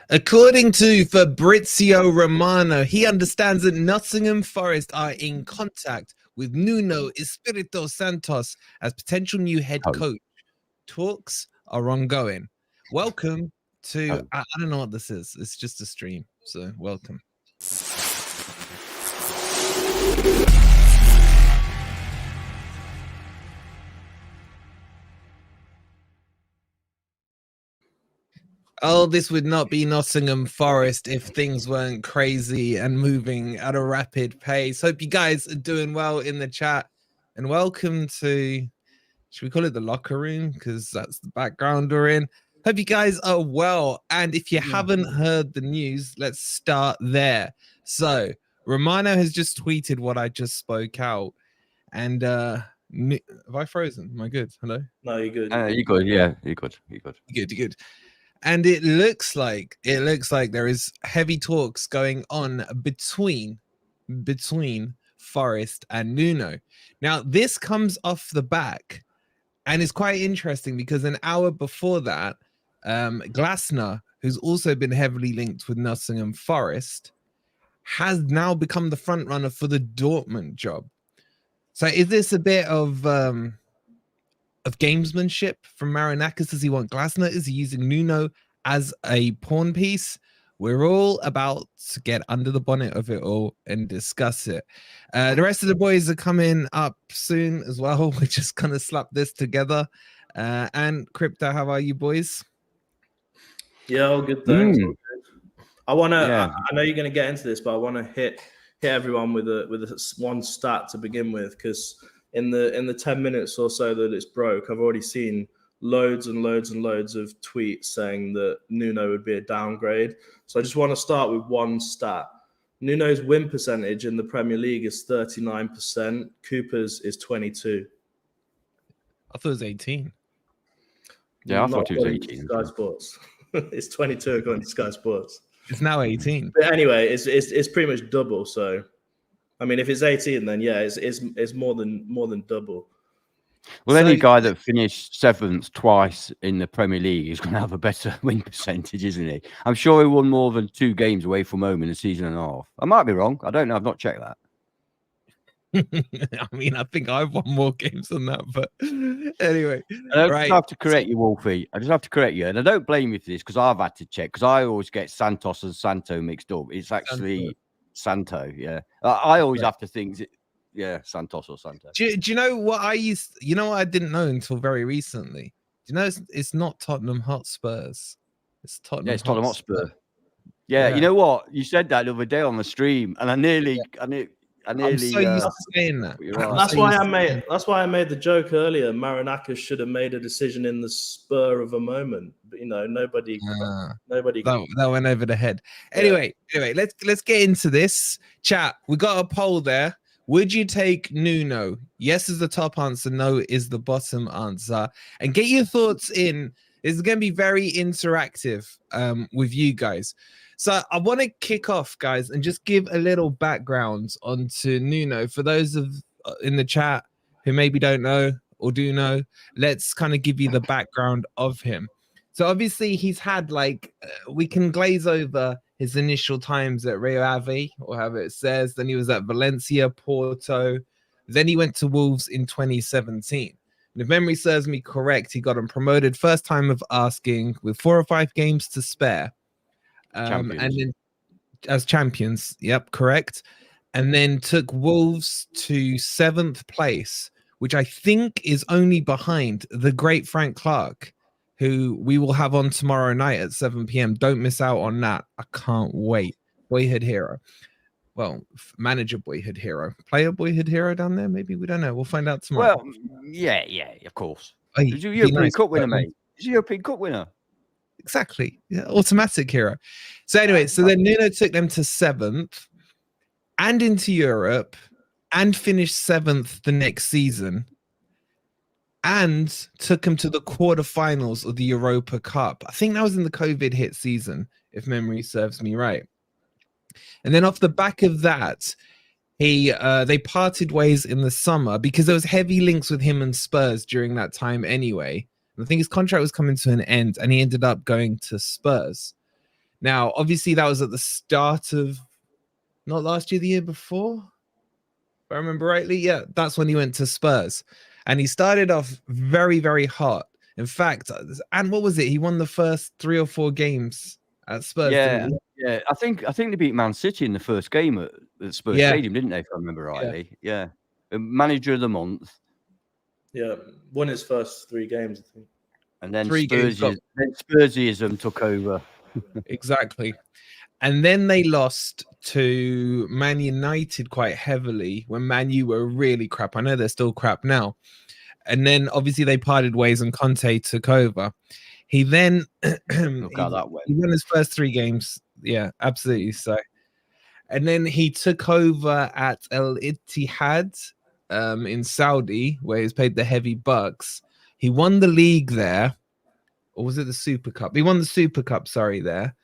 According to Fabrizio Romano, he understands that Nottingham Forest are in contact with Nuno Espírito Santo as potential new head coach. Talks are ongoing. Welcome to, I don't know what this is. It's just a stream. So welcome. Oh, this would not be Nottingham Forest if things weren't crazy and moving at a rapid pace. Hope you guys are doing well in the chat. And welcome to, should we call it the locker room? Because that's the background we're in. Hope you guys are well. And if you haven't heard the news, let's start there. So Romano has just tweeted what I just spoke out. And have I frozen? Am I good? Hello? No, you're good. You're good. Yeah, you're good. You're good. You're good. And it looks like there is heavy talks going on between Forest and Nuno. Now, this comes off the back and it's quite interesting because an hour before that, Glasner, who's also been heavily linked with Nottingham Forest, has now become the front runner for the Dortmund job. So is this a bit of gamesmanship from Marinakis? Does he want Glasner? Is he using Nuno as a pawn piece? We're all about to get under the bonnet of it all and discuss it. The rest of the boys are coming up soon as well. We're just gonna slap this together. And Crypto, how are you boys? Yeah, all good, thanks. All good. I know you're gonna get into this, but I want to hit everyone with one stat to begin with, because in the 10 minutes or so that it's broke, I've already seen loads and loads and loads of tweets saying that Nuno would be a downgrade. So I just want to start with one stat. Nuno's win percentage in the Premier League is 39%. Cooper's is 22. I thought it was 18. Yeah, I thought it was 18. Sky Sports. It's 22 according to Sky Sports. It's now 18. But anyway, it's pretty much double. So I mean, if it's 18, then yeah, it's more than double. Well, any guy that finished seventh twice in the Premier League is going to have a better win percentage, isn't he? I'm sure he won more than 2 games away from home in a season and a half. I might be wrong. I don't know. I've not checked that. I mean, I think I've won more games than that, but anyway. I just have to correct you, Wolfie. I just have to correct you. And I don't blame you for this because I've had to check, because I always get Santos and Santo mixed up. It's actually Santo, yeah. I always have to think, yeah, Santos or Santo. Do you know what you know what I didn't know until very recently? Do you know it's not Tottenham Hotspurs? It's Tottenham. Yeah, it's Tottenham Hotspur. Yeah, you know what? You said that the other day on the stream, and I nearly I'm so used to saying that. That's why I made the joke earlier. Marinakis should have made a decision in the spur of a moment, but nobody. That went over the head. Anyway, let's get into this chat. We got a poll there. Would you take Nuno? Yes is the top answer. No is the bottom answer. And get your thoughts in. It's going to be very interactive with you guys. So I want to kick off, guys, and just give a little background onto Nuno. For those in the chat who maybe don't know or do know, let's kind of give you the background of him. So obviously he's had we can glaze over his initial times at Rio Ave, or however it says. Then he was at Valencia, Porto. Then he went to Wolves in 2017. And if memory serves me correct, he got him promoted first time of asking with 4 or 5 games to spare. And then as champions, yep, correct. And then took Wolves to 7th place, which I think is only behind the great Frank Clark, who we will have on tomorrow night at 7 p.m. Don't miss out on that. I can't wait. Boyhood hero. Well, manager boyhood hero. Player boyhood hero down there? Maybe, we don't know. We'll find out tomorrow. Well, yeah, of course. He's a European Cup winner, mate. He's a European Cup winner. Exactly. Yeah, automatic hero. So anyway, so then Nuno took them to 7th and into Europe and finished 7th the next season and took him to the quarterfinals of the Europa Cup. I think that was in the COVID hit season, if memory serves me right. And then off the back of that, they parted ways in the summer because there was heavy links with him and Spurs during that time anyway. I think his contract was coming to an end and he ended up going to Spurs. Now, obviously, that was at the start of not last year, the year before. If I remember rightly, yeah, that's when he went to Spurs, and he started off very, very hot. In fact, and what was it? He won the first 3 or 4 games at Spurs. Yeah, yeah. I think they beat Man City in the first game at Spurs Stadium, didn't they? If I remember rightly. Yeah. Manager of the month. Yeah, won his first 3 games, I think. And then Spursism took over. Exactly. And then they lost to Man United quite heavily when Man U were really crap. I know they're still crap now. And then obviously they parted ways and Conte took over. He then he won his first 3 games. Yeah, absolutely. So, and then he took over at Al Ittihad in Saudi, where he's paid the heavy bucks. He won the league there, or was it the Super Cup? He won the Super Cup, sorry, there.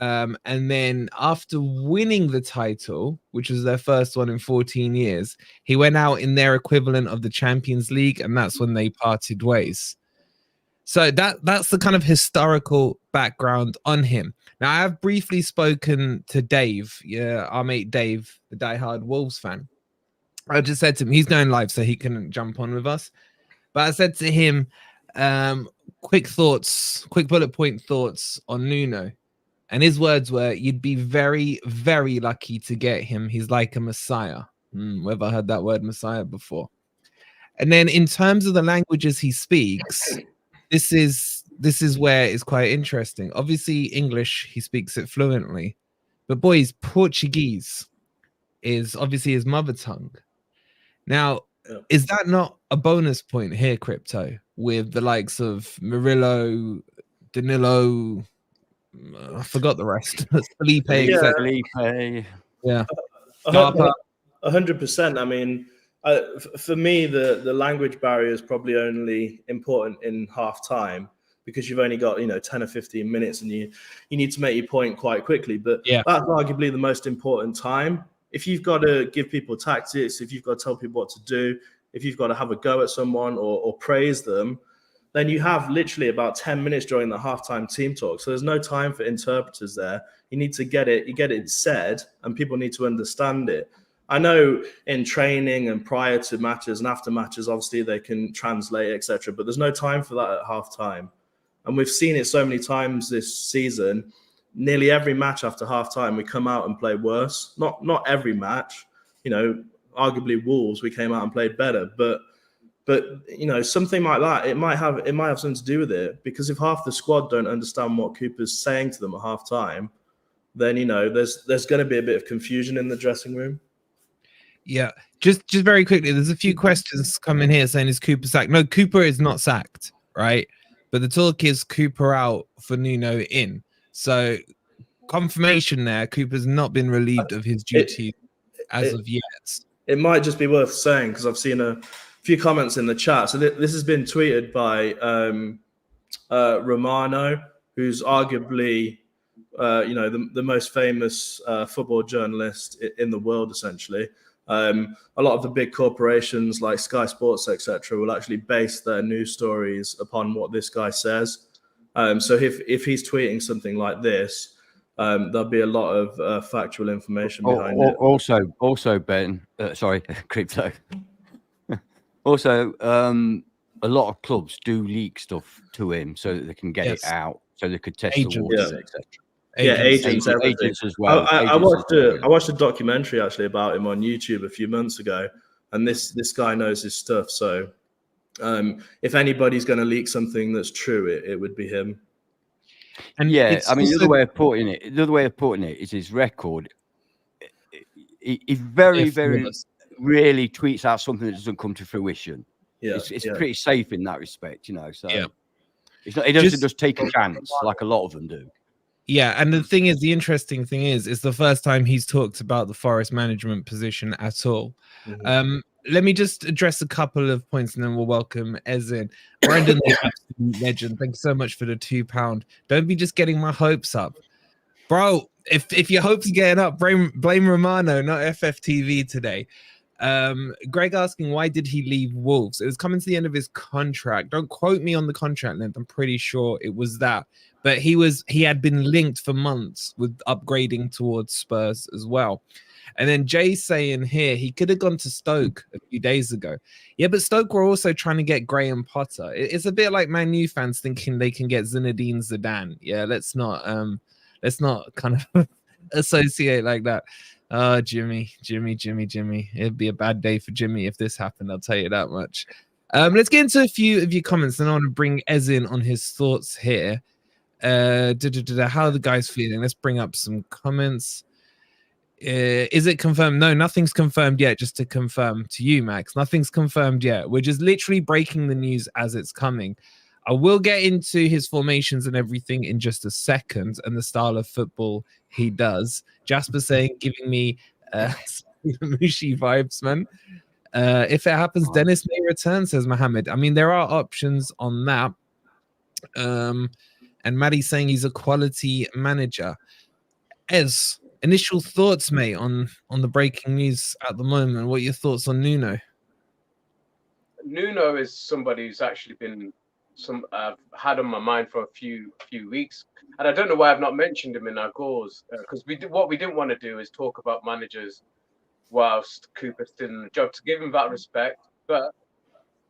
And then after winning the title, which was their first one in 14 years, he went out in their equivalent of the Champions League, and that's when they parted ways. So that's the kind of historical background on him. Now, I have briefly spoken to Dave, our mate Dave, the diehard Wolves fan. I just said to him, he's going live, so he couldn't jump on with us. But I said to him, quick bullet point thoughts on Nuno. And his words were, you'd be very, very lucky to get him. He's like a messiah. Whether I heard that word messiah before. And then in terms of the languages he speaks, this is where it's quite interesting. Obviously, English, he speaks it fluently. But boys, Portuguese is obviously his mother tongue. Now, is that not a bonus point here, Crypto, with the likes of Murillo, Danilo, I forgot the rest. Felipe. Yeah. 100%. I mean, for me, the language barrier is probably only important in half time because you've only got 10 or 15 minutes and you need to make your point quite quickly. But that's arguably the most important time. If you've got to give people tactics, if you've got to tell people what to do, if you've got to have a go at someone or praise them, then you have literally about 10 minutes during the halftime team talk. So there's no time for interpreters there. You need to get it said, and people need to understand it. I know in training and prior to matches and after matches, obviously they can translate, etc. But there's no time for that at halftime. And we've seen it so many times this season. Nearly every match after halftime, we come out and play worse. Not every match. Arguably Wolves, we came out and played better, but something like that, it might have something to do with it, because if half the squad don't understand what Cooper's saying to them at half time, then there's going to be a bit of confusion in the dressing room. Yeah, just very quickly, there's a few questions coming here saying, is Cooper sacked? No, Cooper is not sacked, right? But the talk is Cooper out for Nuno in. So confirmation there, Cooper's not been relieved of his duties as of yet. It might just be worth saying, because I've seen a few comments in the chat. So this has been tweeted by Romano, who's arguably the most famous football journalist in the world, essentially. A lot of the big corporations like Sky Sports, etc., will actually base their news stories upon what this guy says. So if he's tweeting something like this, there'll be a lot of factual information behind it. Also, Ben, sorry, Crypto. Also, a lot of clubs do leak stuff to him so that they can get it out, so they could test the waters, etc. Agents as well. I watched a documentary actually about him on YouTube a few months ago, and this guy knows his stuff. So if anybody's going to leak something that's true, it would be him. And the other way of putting it is his record. He very rarely tweets out something that doesn't come to fruition. It's pretty safe in that respect, So it's not. He doesn't just take a chance like a lot of them do. Yeah, and the interesting thing is, it's the first time he's talked about the Forest management position at all. Mm-hmm. Let me just address a couple of points, and then we'll welcome Ez in. Brendan, the absolute legend, thanks so much for the £2. Don't be just getting my hopes up, bro. If your hopes are getting up, blame Romano, not FFTV today. Greg asking, why did he leave Wolves? It was coming to the end of his contract. Don't quote me on the contract length. I'm pretty sure it was that. But he had been linked for months with upgrading towards Spurs as well. And then Jay's saying here, he could have gone to Stoke a few days ago. Yeah, but Stoke were also trying to get Graham Potter. It's a bit like Man U fans thinking they can get Zinedine Zidane. Yeah, let's not kind of associate like that. Jimmy. It'd be a bad day for Jimmy if this happened. I'll tell you that much. Let's get into a few of your comments, and I want to bring Ez in on his thoughts here. How are the guys feeling? Let's bring up some comments. Is it confirmed? No, nothing's confirmed yet. Just to confirm to you, Max, nothing's confirmed yet. We're just literally breaking the news as it's coming. I will get into his formations and everything in just a second and the style of football he does. Jasper saying, giving me Mushi vibes, man. If it happens, Dennis may return, says Mohammed. I mean, there are options on that. And Maddie's saying he's a quality manager. Ez, initial thoughts, mate, on the breaking news at the moment. What are your thoughts on Nuno? Nuno is somebody who's actually been had on my mind for a few weeks, and I don't know why I've not mentioned him in our goals, because what we didn't want to do is talk about managers whilst Cooper's still in the job, to give him that respect. But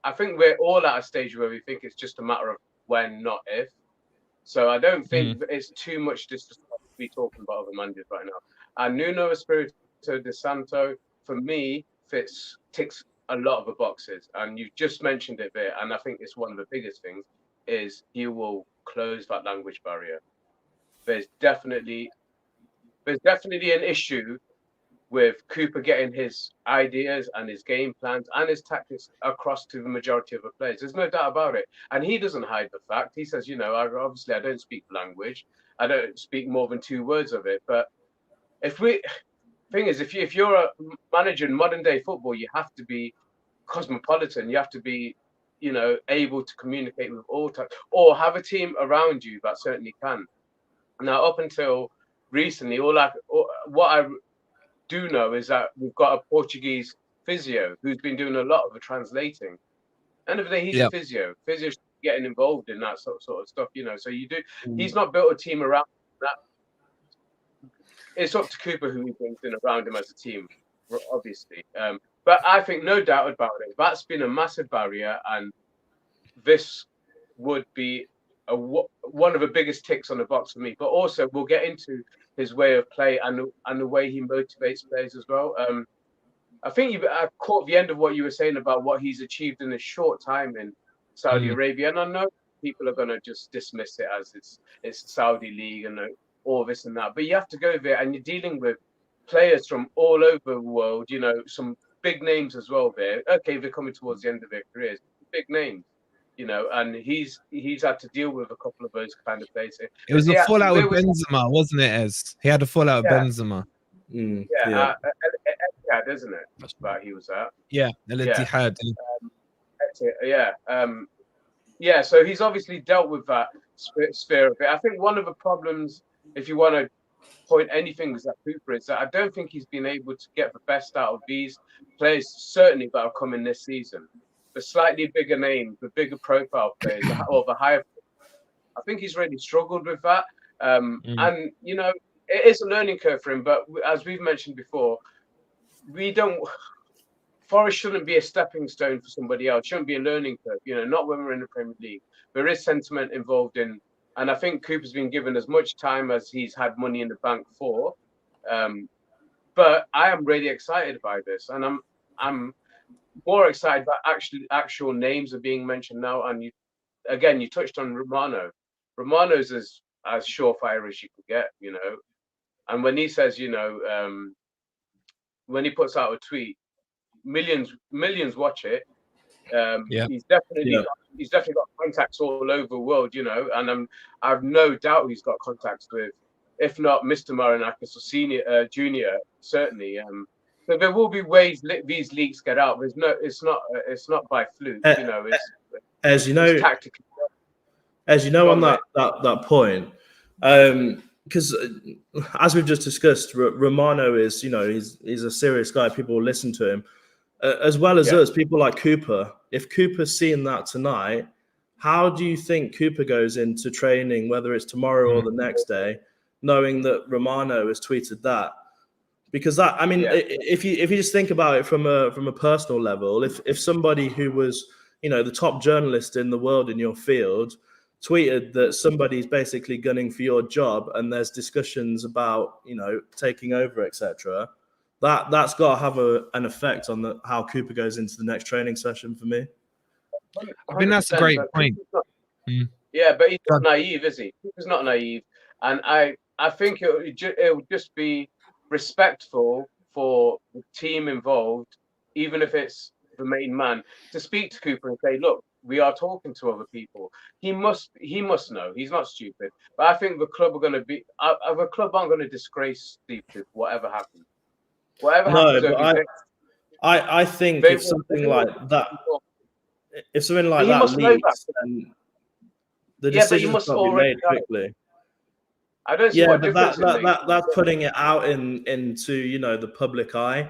I think we're all at a stage where we think it's just a matter of when, not if. So I don't think it's too much disrespect to be talking about other managers right now. And Nuno Espírito Santo, for me, ticks a lot of the boxes, and you've just mentioned it there, and I think it's one of the biggest things is he will close that language barrier. There's definitely an issue with Cooper getting his ideas and his game plans and his tactics across to the majority of the players. There's no doubt about it, and he doesn't hide the fact. He says, I don't speak language, I don't speak more than 2 words of it. But if you're a manager in modern day football, you have to be cosmopolitan. You have to be, able to communicate with all types, or have a team around you that certainly can. Now, up until recently, what I do know is that we've got a Portuguese physio who's been doing a lot of the translating. End of the day, he's a physio. Physio's getting involved in that sort of stuff, So you do. He's not built a team around that. It's up to Cooper who he brings in around him as a team, obviously. But I think no doubt about it, that's been a massive barrier, and this would be one of the biggest ticks on the box for me. But also, we'll get into his way of play and the way he motivates players as well. I think I caught the end of what you were saying about what he's achieved in a short time in Saudi Arabia, and I know people are going to just dismiss it as it's Saudi league and all this and that. But you have to go there, and you're dealing with players from all over the world, some big names as well there. Okay, they're coming towards the end of their careers. Big names, and he's had to deal with a couple of those kind of players. It was a fallout with Benzema, wasn't it, Ez? He had a fallout with Benzema. Etihad, isn't it? That's where he was at. Yeah, Etihad. So he's obviously dealt with that sphere of it. I think one of the problems, if you want to point anything at Cooper, is that I don't think he's been able to get the best out of these players, certainly that are coming this season. The slightly bigger names, the bigger profile players, or the higher. I think he's really struggled with that. And, it is a learning curve for him. But as we've mentioned before, Forest shouldn't be a stepping stone for somebody else. It shouldn't be a learning curve, not when we're in the Premier League. There is sentiment involved in. And I think Cooper's been given as much time as he's had money in the bank for. But I am really excited by this, and I'm more excited that actual names are being mentioned now. And you touched on Romano. Romano's as surefire as you can get, And when he says, when he puts out a tweet, millions watch it. He's definitely got contacts all over the world, and I've no doubt he's got contacts with, if not Mr. Marinakis or Senior Junior, certainly. So there will be ways these leaks get out. It's not by fluke, As you know, tactically. As you know, on that point, because as we've just discussed, Romano is he's a serious guy. People will listen to him. as well as us, people like Cooper. If Cooper's seeing that tonight, how do you think Cooper goes into training, whether it's tomorrow or the next day, knowing that Romano has tweeted that? Because that, I mean, if you just think about it from a personal level, if somebody who was, the top journalist in the world in your field tweeted that somebody's basically gunning for your job and there's discussions about, taking over, etc., that's got to have an effect on how Cooper goes into the next training session for me. I think that's a great point. Yeah, but he's not naive, is he? He's not naive, and I think it would just be respectful for the team involved, even if it's the main man, to speak to Cooper and say, "Look, we are talking to other people." He must know. He's not stupid. But I think the club are going to be. The club aren't going to disgrace Steve Cooper, whatever happens. Whatever happens. But I think if something like that leaks, then the decision's got to be made quickly. I don't see what difference that's putting it out into the public eye.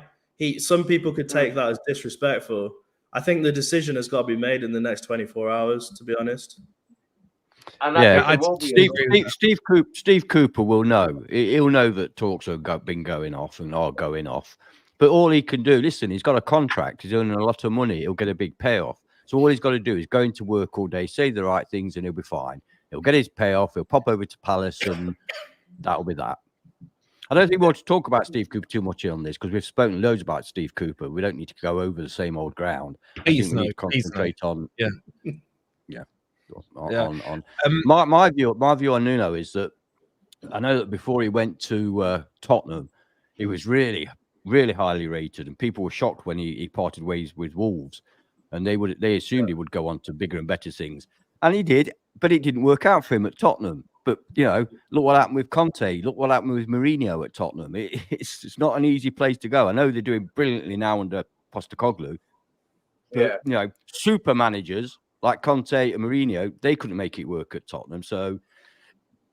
Some people could take that as disrespectful. I think the decision has got to be made in the next 24 hours, to be honest. And Steve Cooper will know. He'll know that talks have been going off and are going off. But all he can do, listen, he's got a contract. He's earning a lot of money. He'll get a big payoff. So all he's got to do is go into work all day, say the right things, and he'll be fine. He'll get his payoff. He'll pop over to Palace, and that'll be that. I don't think we want to talk about Steve Cooper too much on this because we've spoken loads about Steve Cooper. We don't need to go over the same old ground. I think we need to concentrate on my view on Nuno is that I know that before he went to Tottenham, he was really, really highly rated, and people were shocked when he parted ways with Wolves, and they assumed he would go on to bigger and better things, and he did, but it didn't work out for him at Tottenham. But look what happened with Conte. Look what happened with Mourinho at Tottenham. It's not an easy place to go. I know they're doing brilliantly now under Postecoglou, but super managers like Conte and Mourinho, they couldn't make it work at Tottenham. So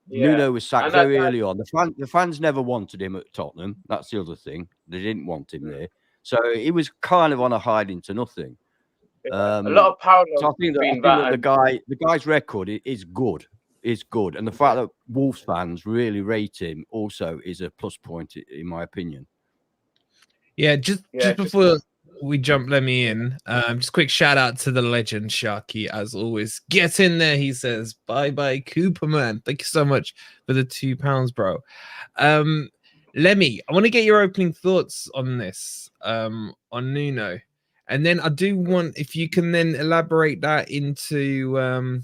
Nuno was sacked very early on. The fans never wanted him at Tottenham. That's the other thing. They didn't want him there. So he was kind of on a hide into nothing. A lot of power. So I think that the guy's record is good. Is good, and the fact that Wolves fans really rate him also is a plus point, in my opinion. Just before we jump, let me in. Just quick shout out to the legend Sharky, as always. Get in there, he says. Bye, Cooper, man. Thank you so much for the £2, bro. Lemmy, I want to get your opening thoughts on this, on Nuno, and then I do want if you can then elaborate that into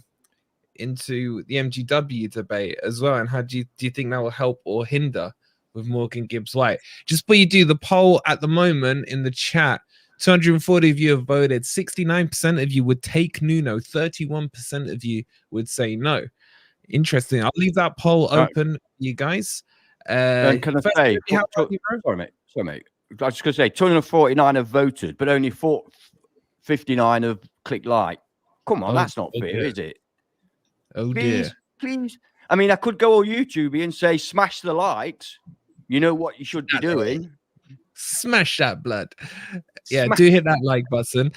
the MGW debate as well, and how do you think that will help or hinder with Morgan Gibbs-White? Just before you do the poll at the moment in the chat, 240 of you have voted. 69% of you would take Nuno. 31% of you would say no. Interesting. I'll leave that poll open, you guys. Can I say? Sorry, mate. I was just going to say 249 have voted, but only 59 have clicked like. Come on, that's not fair, is it? Oh, please. I mean, I could go on YouTube and say, smash the likes. You know what you should be doing. Smash that blood. Yeah, do hit that like button.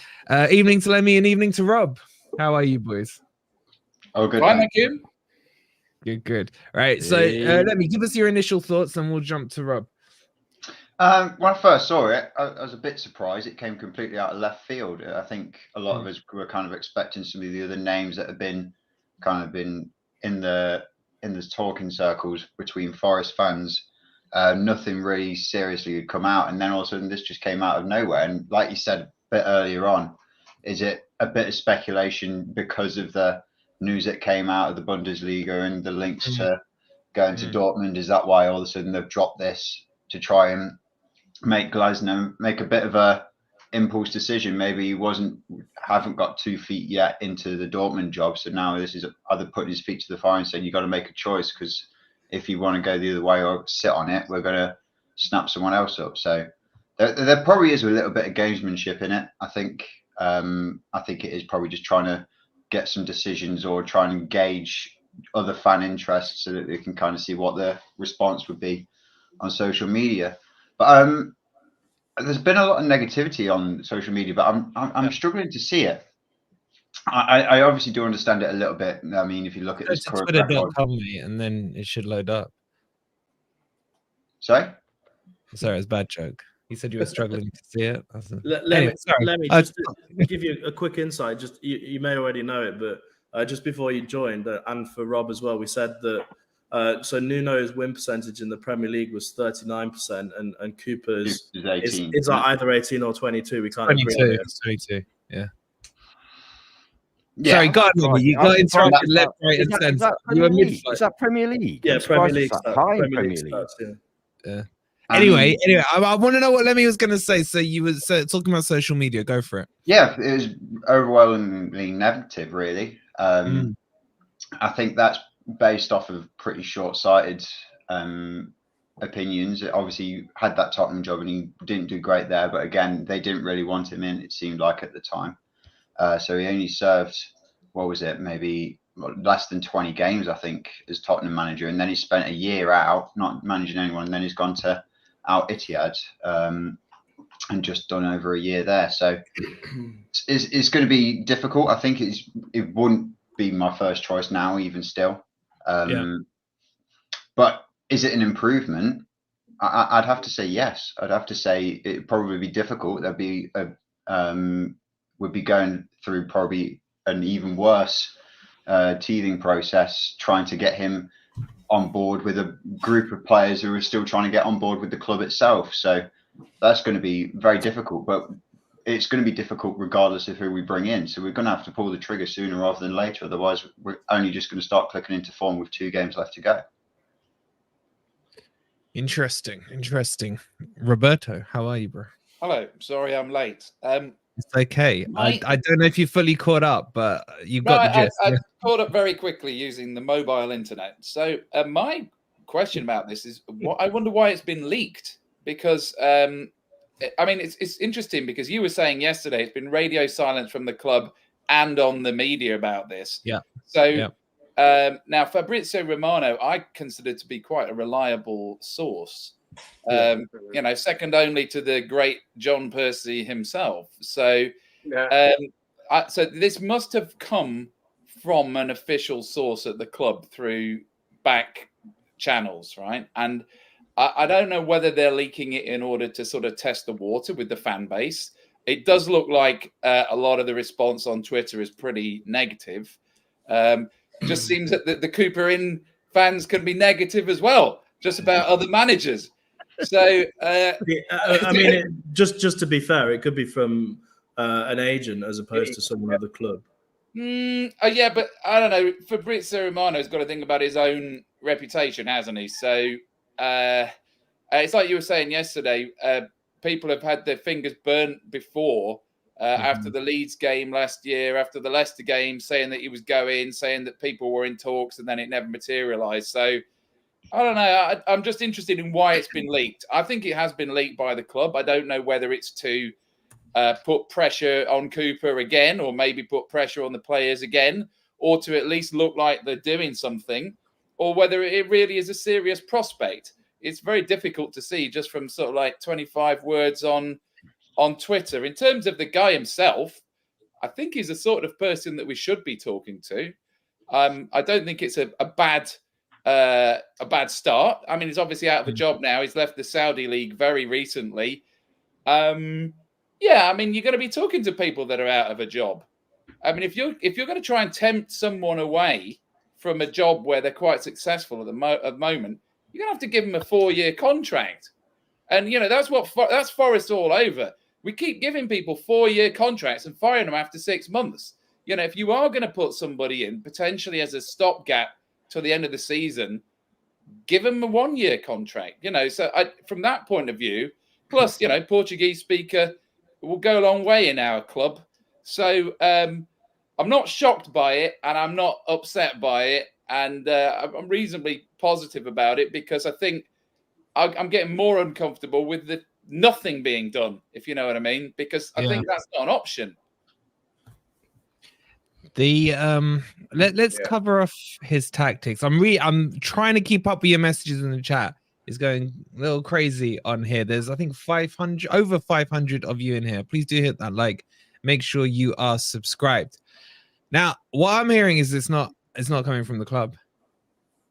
Evening to Lemmy and evening to Rob. How are you, boys? Oh, good. Fine, thank you. Good. Right. So let me give us your initial thoughts and we'll jump to Rob. When I first saw it, I was a bit surprised. It came completely out of left field. I think a lot of us were kind of expecting some of the other names that have been in the talking circles between Forest fans. Nothing really seriously had come out, and then all of a sudden this just came out of nowhere. And like you said a bit earlier on, is it a bit of speculation because of the news that came out of the Bundesliga and the links to going to Dortmund? Is that why all of a sudden they've dropped this to try and make Glasner make a bit of a impulse decision? Maybe he haven't got 2 feet yet into the Dortmund job, so now this is either putting his feet to the fire and saying you got to make a choice, because if you want to go the other way or sit on it, we're going to snap someone else up. So there probably is a little bit of gamesmanship in it. I think it is probably just trying to get some decisions or try and engage other fan interests so that they can kind of see what the response would be on social media. But there's been a lot of negativity on social media, but I'm struggling to see it. I obviously do understand it a little bit. I mean, if you look at this current record, Twitter.com, and then it should load up. Sorry, it's a bad joke. You said you were struggling to see it. Let me just give you a quick insight. Just you may already know it, but just before you joined, and for Rob as well, we said that so Nuno's win percentage in the Premier League was 39%, and Cooper's is either 18 or 22. We can't agree on it. It's 22. Yeah. Sorry, go on. You got interrupted left, right, and centre. Is that Premier League? Yeah, Premier League. Premier League. Yeah. Anyway, I want to know what Lemmy was going to say. So you were talking about social media. Go for it. Yeah, it was overwhelmingly negative, really. I think that's based off of pretty short-sighted opinions. Obviously, you had that Tottenham job and he didn't do great there. But again, they didn't really want him in, it seemed like at the time. So he only served, what was it, maybe less than 20 games, I think, as Tottenham manager. And then he spent a year out, not managing anyone. And then he's gone to Al Ittihad and just done over a year there. So it's going to be difficult. I think it wouldn't be my first choice now, even still. But is it an improvement? I'd have to say yes. I'd have to say it'd probably be difficult. There'd be would be going through probably an even worse teething process, trying to get him on board with a group of players who are still trying to get on board with the club itself. So that's going to be very difficult, but it's going to be difficult regardless of who we bring in. So we're going to have to pull the trigger sooner rather than later. Otherwise, we're only just going to start clicking into form with 2 games left to go. Interesting. Roberto, how are you, bro? Hello. Sorry I'm late. It's okay. I don't know if you fully caught up, but you got the gist. I caught up very quickly using the mobile internet. So my question about this is, I wonder why it's been leaked. Because, I mean, it's interesting because you were saying yesterday it's been radio silence from the club and on the media about this. Yeah. So now Fabrizio Romano, I consider to be quite a reliable source. You know, second only to the great John Percy himself. So, so this must have come from an official source at the club through back channels, right? And I don't know whether they're leaking it in order to sort of test the water with the fan base. It does look like a lot of the response on Twitter is pretty negative. Just seems that the Cooper in fans can be negative as well, just about other managers. So, I mean, just to be fair, it could be from an agent as opposed to some other club. Yeah, but I don't know. Fabrizio Romano's got to think about his own reputation, hasn't he? So it's like you were saying yesterday. People have had their fingers burnt before after the Leeds game last year, after the Leicester game, saying that he was going, saying that people were in talks, and then it never materialised. So. I don't know. I'm just interested in why it's been leaked. I think it has been leaked by the club. I don't know whether it's to put pressure on Cooper again, or maybe put pressure on the players again, or to at least look like they're doing something, or whether it really is a serious prospect. It's very difficult to see just from sort of like 25 words on Twitter. In terms of the guy himself, I think he's the sort of person that we should be talking to. I don't think it's a bad start. I mean, he's obviously out of a job now. He's left the Saudi league very recently. Yeah, I mean, you're going to be talking to people that are out of a job. I mean, if you're going to try and tempt someone away from a job where they're quite successful at the moment, you're going to have to give them a 4-year contract. And you know that's Forest all over. We keep giving people 4-year contracts and firing them after 6 months. You know, if you are going to put somebody in potentially as a stopgap till the end of the season, give them a 1-year contract, you know. So from that point of view, plus, you know, Portuguese speaker will go a long way in our club. So I'm not shocked by it and I'm not upset by it. And I'm reasonably positive about it because I think I'm getting more uncomfortable with the nothing being done, if you know what I mean, because I think that's not an option. The let's cover off his tactics. I'm trying to keep up with your messages in the chat. is going a little crazy on here. There's, I think, 500, over 500 of you in here. Please do hit that like. Make sure you are subscribed. Now, what I'm hearing is it's not coming from the club.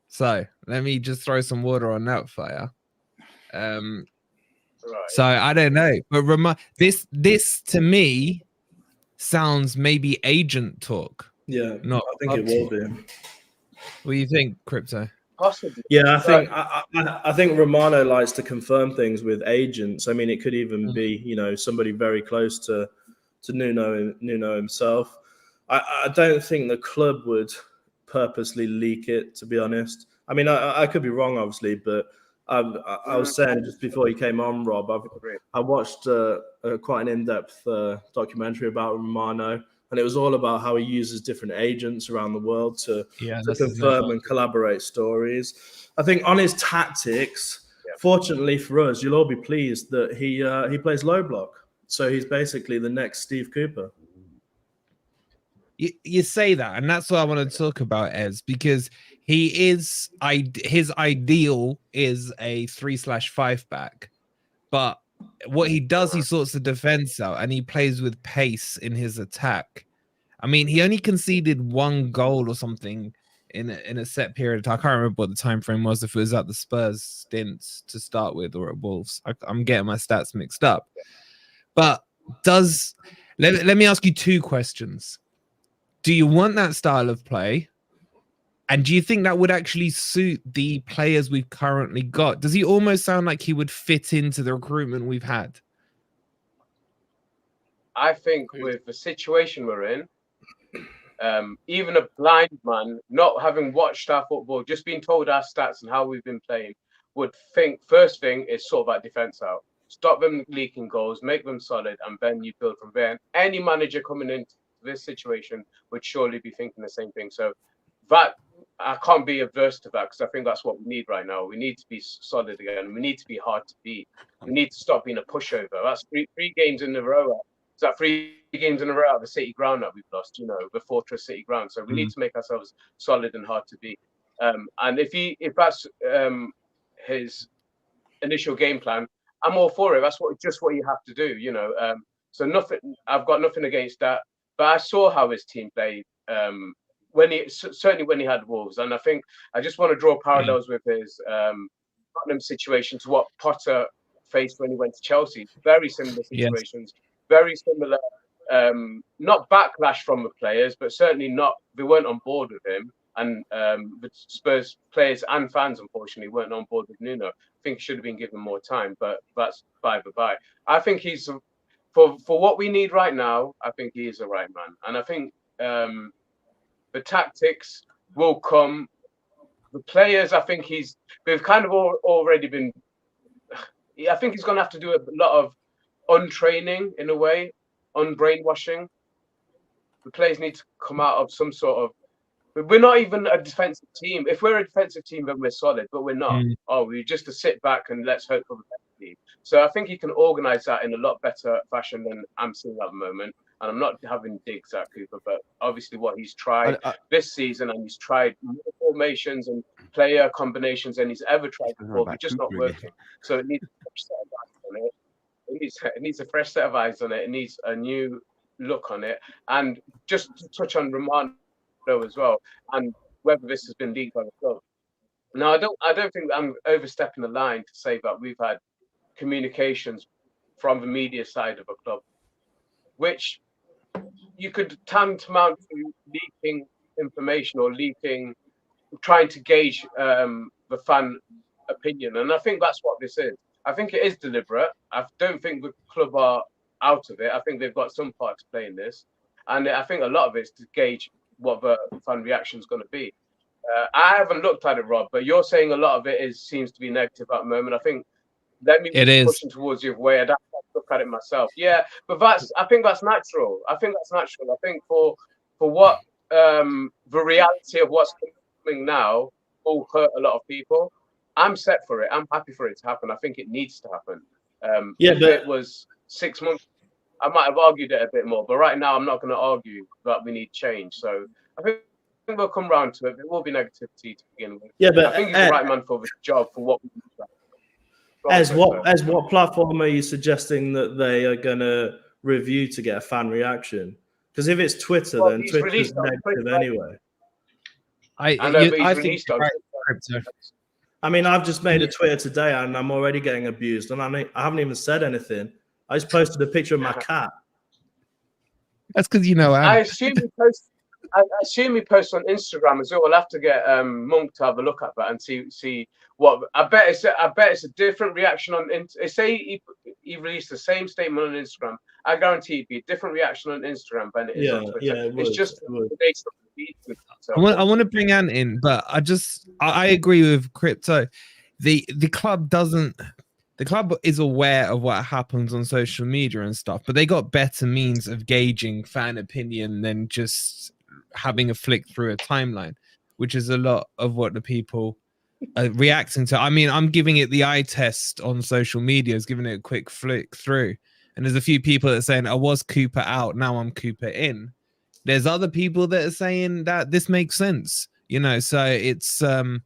So let me just throw some water on that fire. So I don't know, but this to me sounds maybe agent talk. Yeah, not I think it will be. What do you think, Crypto? Possibly. Yeah, I think Romano likes to confirm things with agents. I mean, it could even be, you know, somebody very close to Nuno himself. I don't think the club would purposely leak it, to be honest. I mean, I could be wrong, obviously, but I was saying just before you came on, Rob, I watched quite an in-depth documentary about Romano, and it was all about how he uses different agents around the world to confirm and collaborate stories. I think on his tactics, fortunately for us, you'll all be pleased that he plays low block. So he's basically the next Steve Cooper. You say that, and that's what I want to talk about, Ez, because he is his ideal is a 3/5 back, but what he does, he sorts the defense out and he plays with pace in his attack. I mean, he only conceded 1 goal or something in a set period of time. I can't remember what the time frame was, if it was at the Spurs stints to start with or at Wolves. I'm getting my stats mixed up. But let me ask you 2 questions. Do you want that style of play? And do you think that would actually suit the players we've currently got? Does he almost sound like he would fit into the recruitment we've had? I think with the situation we're in, even a blind man, not having watched our football, just being told our stats and how we've been playing, would think first thing is sort that defense out. Stop them leaking goals, make them solid, and then you build from there. And any manager coming into this situation would surely be thinking the same thing. So that I can't be averse to that, because I think that's what we need right now. We need to be solid again. We need to be hard to beat. We need to stop being a pushover. That's three games in a row. Is that 3 games in a row at the City ground that we've lost, you know, the Fortress City ground. So we need to make ourselves solid and hard to beat. And if that's his initial game plan, I'm all for it. That's just what you have to do, you know. So nothing. I've got nothing against that. But I saw how his team played certainly when he had Wolves, and I think I just want to draw parallels with his Tottenham situation to what Potter faced when he went to Chelsea. Very similar situations, very similar. Not backlash from the players, but certainly they weren't on board with him. And the Spurs players and fans, unfortunately, weren't on board with Nuno. I think he should have been given more time, but that's by the by. I think he's for what we need right now. I think he is the right man, and I think the tactics will come. The players, I think we've kind of already been. I think he's going to have to do a lot of untraining in a way, unbrainwashing. The players need to come out of some sort of. We're not even a defensive team. If we're a defensive team, then we're solid, but we're not. We're just to sit back and let's hope for the best team. So I think he can organise that in a lot better fashion than I'm seeing at the moment. And I'm not having digs at Cooper, but obviously what he's tried this season, and he's tried more formations and player combinations than he's ever tried before, but just not working. So it needs a fresh set of eyes on it. It needs a fresh set of eyes on it. It needs a new look on it. And just to touch on Romano as well, and whether this has been leaked by the club. Now, I don't think I'm overstepping the line to say that we've had communications from the media side of a club, which you could tantamount to leaking information or trying to gauge the fan opinion. And I think that's what this is. I think it is deliberate. I don't think the club are out of it. I think they've got some part to play in this. And I think a lot of it is to gauge what the fan reaction is going to be. I haven't looked at it, Rob, but you're saying a lot of it seems to be negative at the moment. I think pushing towards the other way. I don't look at it myself. Yeah, but I think that's natural. I think for what the reality of what's coming now will hurt a lot of people. I'm set for it. I'm happy for it to happen. I think it needs to happen. If it was 6 months, I might have argued it a bit more, but right now I'm not going to argue that we need change. So I think we'll come round to it. There will be negativity to begin with. Yeah, but I think he's the right man for the job for what we need. As what platform are you suggesting that they are going to review to get a fan reaction? Because if it's Twitter, then Twitter's negative anyway. I think crypto. I mean, I've just made a Twitter today, and I'm already getting abused, and I haven't even said anything. I just posted a picture of my cat. That's because you know. I assume he posts on Instagram as well. We'll have to get Monk to have a look at that and see what. I bet it's a different reaction on. Say he released the same statement on Instagram. I guarantee it'd be a different reaction on Instagram than it is on Twitter. Yeah, it's just I want to bring Ant in, but I agree with crypto. The club doesn't. The club is aware of what happens on social media and stuff, but they got better means of gauging fan opinion than just having a flick through a timeline, which is a lot of what the people are reacting to. I mean, I'm giving it the eye test on social media, is giving it a quick flick through. And there's a few people that are saying, I was Cooper out, now I'm Cooper in. There's other people that are saying that this makes sense, you know, so it's a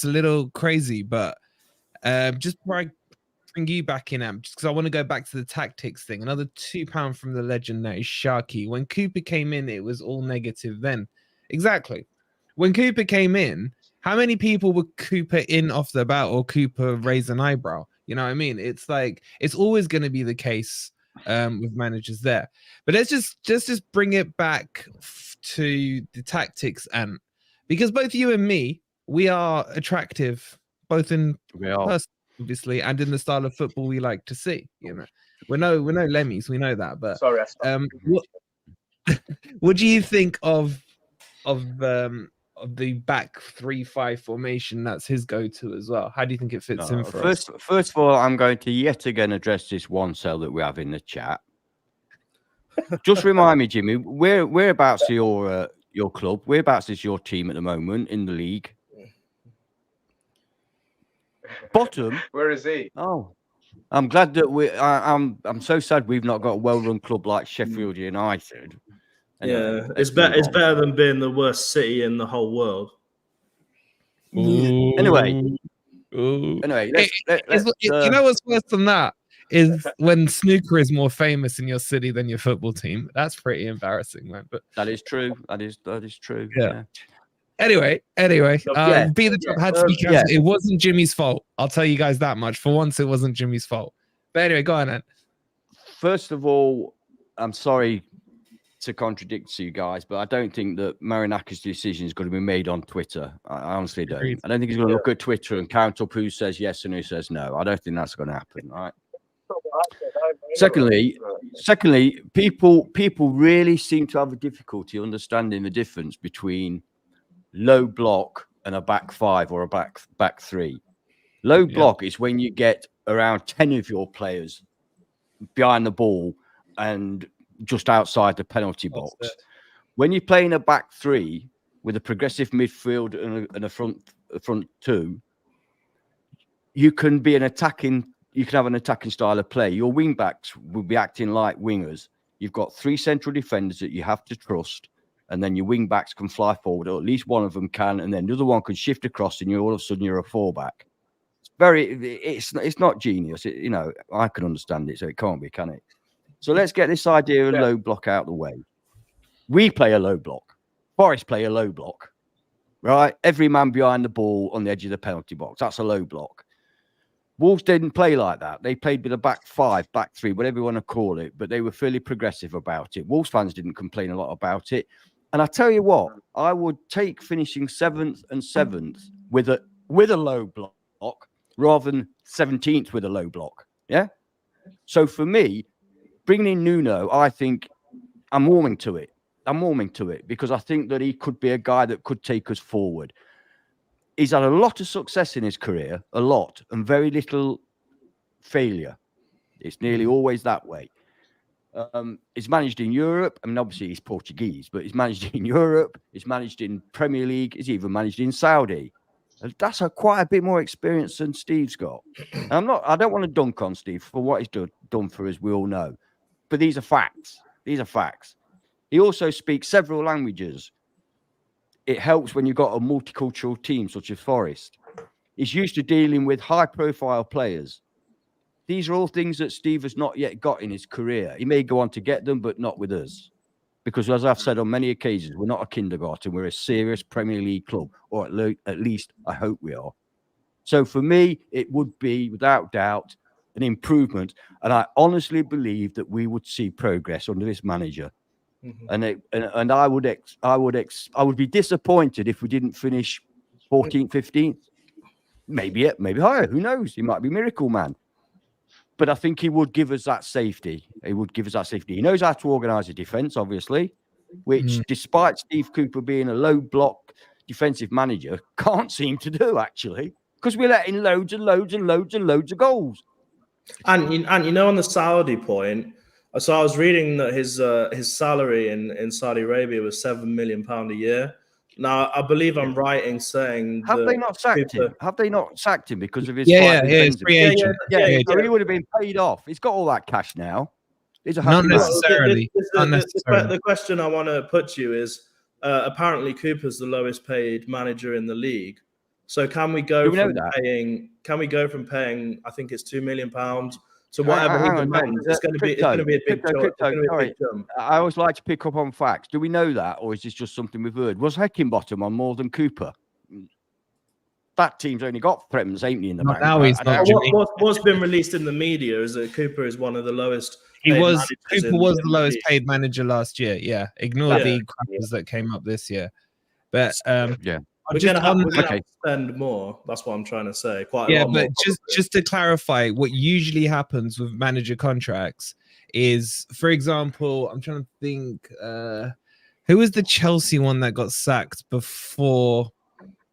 little crazy, but just before I bring you back in, just because I want to go back to the tactics thing. Another £2 from the legend that is Sharky. When Cooper came in, it was all negative then. Exactly. When Cooper came in, how many people were Cooper in off the bat or Cooper raise an eyebrow? You know what I mean? It's like, it's always going to be the case with managers there. But let's just bring it back to the tactics, and because both you and me, we are attractive, both in person, obviously, and in the style of football we like to see. You know, we're no Lemmies, we know that. But sorry, what do you think of the back 3-5 formation? That's his go-to as well. How do you think it fits in for us? First of all, I'm going to yet again address this one cell that we have in the chat. Just remind me, Jimmy, whereabouts are your club? Whereabouts is your team at the moment in the league? Bottom. Where is he? Oh, I'm glad that I'm so sad we've not got a well-run club like Sheffield United. Anyway, it's better than being the worst city in the whole world. Ooh. Anyway, you know what's worse than that is when snooker is more famous in your city than your football team. That's pretty embarrassing, man. But that is true. That is true. Yeah. Anyway, Be the Top had to be cancelled. It wasn't Jimmy's fault. I'll tell you guys that much. For once, it wasn't Jimmy's fault. But anyway, go on, Ant. First of all, I'm sorry to contradict you guys, but I don't think that Marinakis' decision is going to be made on Twitter. I honestly don't. I don't think he's going to look at Twitter and count up who says yes and who says no. I don't think that's going to happen, right? Secondly, people really seem to have a difficulty understanding the difference between low block and a back 5 or a back 3. Low block is when you get around 10 of your players behind the ball and just outside the penalty box. When you're playing a back 3 with a progressive midfield and a front 2, you can have an attacking style of play. Your wing backs will be acting like wingers. You've got 3 central defenders that you have to trust, and then your wing backs can fly forward, or at least one of them can, and then the other one can shift across, and all of a sudden you're a 4-back. It's not genius. I can understand it, so it can't be, can it? So let's get this idea of low block out of the way. We play a low block. Forest play a low block, right? Every man behind the ball on the edge of the penalty box. That's a low block. Wolves didn't play like that. They played with a back 5, back 3, whatever you want to call it, but they were fairly progressive about it. Wolves fans didn't complain a lot about it. And I tell you what, I would take finishing 7th and 7th with a low block rather than 17th with a low block. Yeah. So for me, bringing in Nuno, I think I'm warming to it. Because I think that he could be a guy that could take us forward. He's had a lot of success in his career, a lot, and very little failure. It's nearly always that way. He's managed in Europe. I mean, obviously he's Portuguese, but he's managed in Europe. He's managed in Premier League. He's even managed in Saudi. That's quite a bit more experience than Steve's got. And I don't want to dunk on Steve for what he's done for us. We all know, but these are facts. He also speaks several languages. It helps when you've got a multicultural team such as Forest. He's used to dealing with high-profile players. These are all things that Steve has not yet got in his career. He may go on to get them, but not with us. Because as I've said on many occasions, we're not a kindergarten. We're a serious Premier League club, or at least I hope we are. So for me, it would be, without doubt, an improvement. And I honestly believe that we would see progress under this manager. And I would be disappointed if we didn't finish 14th, 15th. Maybe higher. Who knows? He might be miracle man. But I think he would give us that safety. He would give us that safety. He knows how to organise a defence, obviously, which, despite Steve Cooper being a low block defensive manager, can't seem to do, actually, because we're letting loads and loads and loads and loads of goals. And you know, on the Saudi point, so I was reading that his salary in Saudi Arabia was £7 million a year. Now, I believe I'm right in saying have they not sacked him? Have they not sacked him because of his he's free agent. So he would have been paid off. He's got all that cash now. He's a not necessarily. The question I want to put to you is: apparently, Cooper's the lowest paid manager in the league. So can we go from paying? Can we go from paying? I think it's £2 million to whatever he demands. It's going to be a big jump. I always like to pick up on facts. Do we know that, or is this just something we've heard? Was Heckingbottom on more than Cooper? That team's only got threats, ain't he, in the bank? Now he's not. What's been released in the media is that Cooper is one of the lowest. Cooper was the lowest paid manager last year. Yeah, ignore the crackers that came up this year. But we're going to have to spend more. That's what I'm trying to say. Quite a lot but more, just to clarify, what usually happens with manager contracts is, for example, I'm trying to think, who was the Chelsea one that got sacked before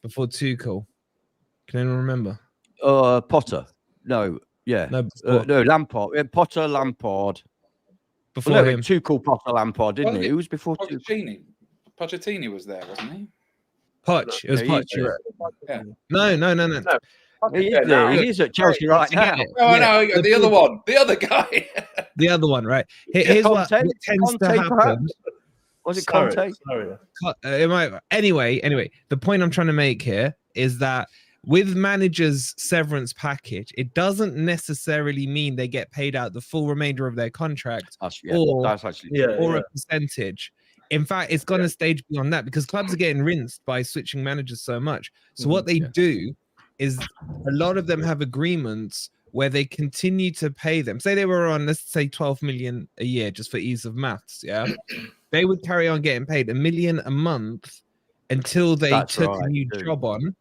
Tuchel? Can anyone remember? Potter. No, Lampard. Potter, Lampard. Before him, Tuchel, Potter, Lampard, didn't he? Who was before Tuchel? Pochettino was there, wasn't he? Poch. It was Poch. Yeah. No. He is at Chelsea right now. No, the other one. The other guy. The other one, right? Here's what tends to happen. Was it Conte? Sorry. Anyway, the point I'm trying to make here is that with managers' severance package, it doesn't necessarily mean they get paid out the full remainder of their contract or a percentage. In fact, it's gone a stage beyond that because clubs are getting rinsed by switching managers so much. So what they do is a lot of them have agreements where they continue to pay them. Say they were on, let's say, 12 million a year, just for ease of maths. Yeah, they would carry on getting paid $1 million a month until they took a new job on,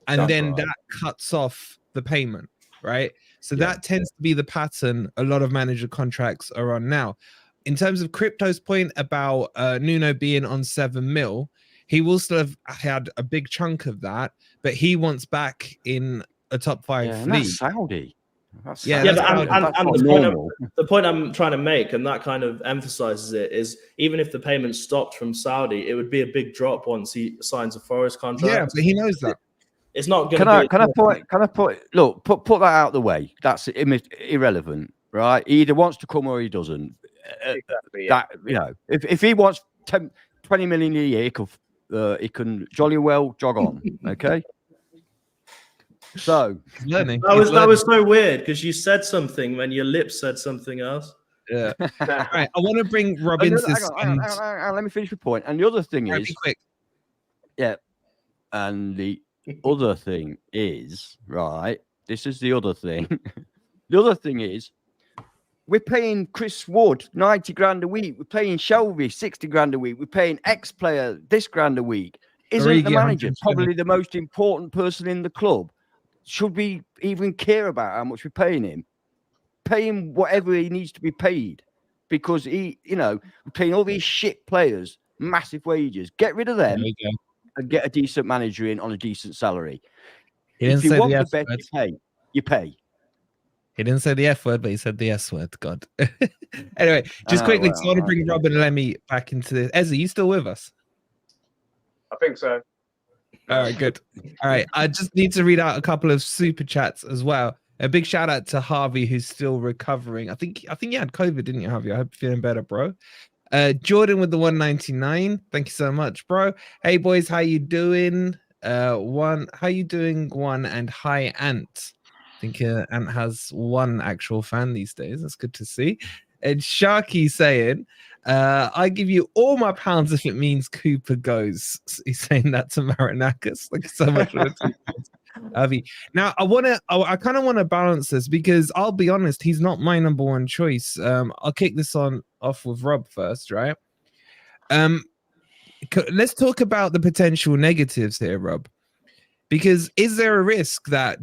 and then that cuts off the payment, right? So that tends to be the pattern a lot of manager contracts are on now. In terms of Crypto's point about Nuno being on 7 mil, he will still have had a big chunk of that, but he wants back in a top 5 league. That's Saudi. The point I'm trying to make, and that kind of emphasizes it, is even if the payment stopped from Saudi, it would be a big drop once he signs a Forest contract. Yeah, but he knows that. It's not going to be. Can I put that out of the way? That's irrelevant, right? He either wants to come or he doesn't. Exactly. If he wants 20 million a year, he can jolly well jog on. Okay. So that was so weird because you said something when your lips said something else. Yeah. All right. I want to bring Robin's. Hang on, let me finish the point. And the other thing is, quick. Yeah. And the other thing is, right. This is the other thing. The other thing is, we're paying Chris Wood 90 grand a week. We're paying Shelby 60 grand a week. We're paying X player this grand a week. Isn't the manager probably the most important person in the club? Should we even care about how much we're paying him? Pay him whatever he needs to be paid, because we're paying all these shit players massive wages. Get rid of them and get a decent manager in on a decent salary. If you want the best, you pay. He didn't say the F word, but he said the S word. God. Anyway, just quickly, I want to bring Rob and Lemmy back into this. Ezra, you still with us? I think so. All right, good. All right, I just need to read out a couple of super chats as well. A big shout out to Harvey, who's still recovering. I think you had COVID, didn't you, Harvey? I hope you're feeling better, bro. Jordan with the 199. Thank you so much, bro. Hey boys, how you doing? One, how you doing? One, and hi, Ant. I think Ant has one actual fan these days. That's good to see. And Sharky saying, I give you all my pounds if it means Cooper goes. He's saying that to Marinakis. Thank you so much for the Avi. Now I kind of want to balance this because I'll be honest, he's not my number one choice. I'll kick this off with Rob first, right? Let's talk about the potential negatives here, Rob. Because is there a risk that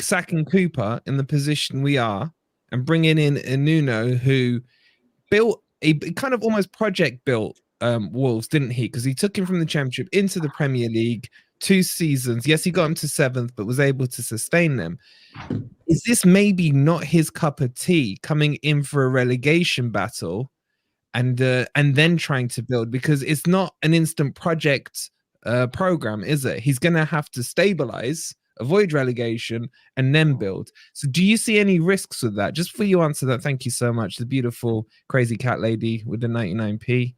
sacking Cooper in the position we are and bringing in a Nuno who built a kind of almost project built Wolves, didn't he? Because he took him from the Championship into the Premier League, 2 seasons. Yes, he got him to 7th, but was able to sustain them. Is this maybe not his cup of tea, coming in for a relegation battle and then trying to build? Because it's not an instant project program, is it? He's going to have to stabilize, avoid relegation, and then build. So do you see any risks with that? Just for you answer that, thank you so much. The beautiful crazy cat lady with the 99p.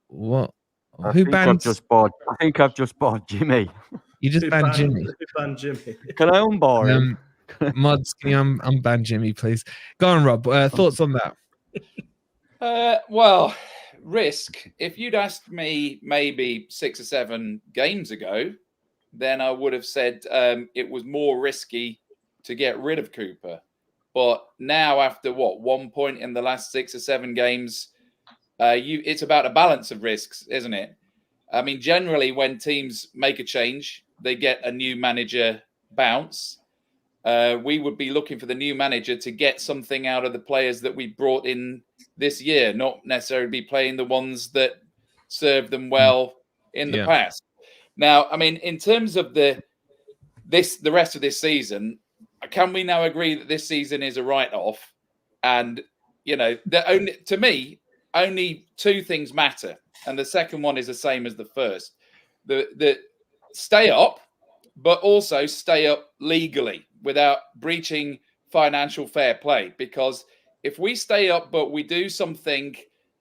What? Who banned? I think I've just barred Jimmy. You just banned Jimmy. Who banned Jimmy? Can I unbar him? Mods, can you unban Jimmy, please? Go on, Rob. Thoughts on that? Well, risk. If you'd asked me maybe 6 or 7 games ago, then I would have said it was more risky to get rid of Cooper. But now, after 1 point in the last 6 or 7 games, it's about a balance of risks, isn't it? I mean, generally, when teams make a change, they get a new manager bounce. We would be looking for the new manager to get something out of the players that we brought in this year, not necessarily be playing the ones that served them well in the past. Now, I mean, in terms of the rest of this season, can we now agree that this season is a write-off? And to me, only 2 things matter, and the second one is the same as the first: the stay up, but also stay up legally without breaching financial fair play. Because if we stay up but we do something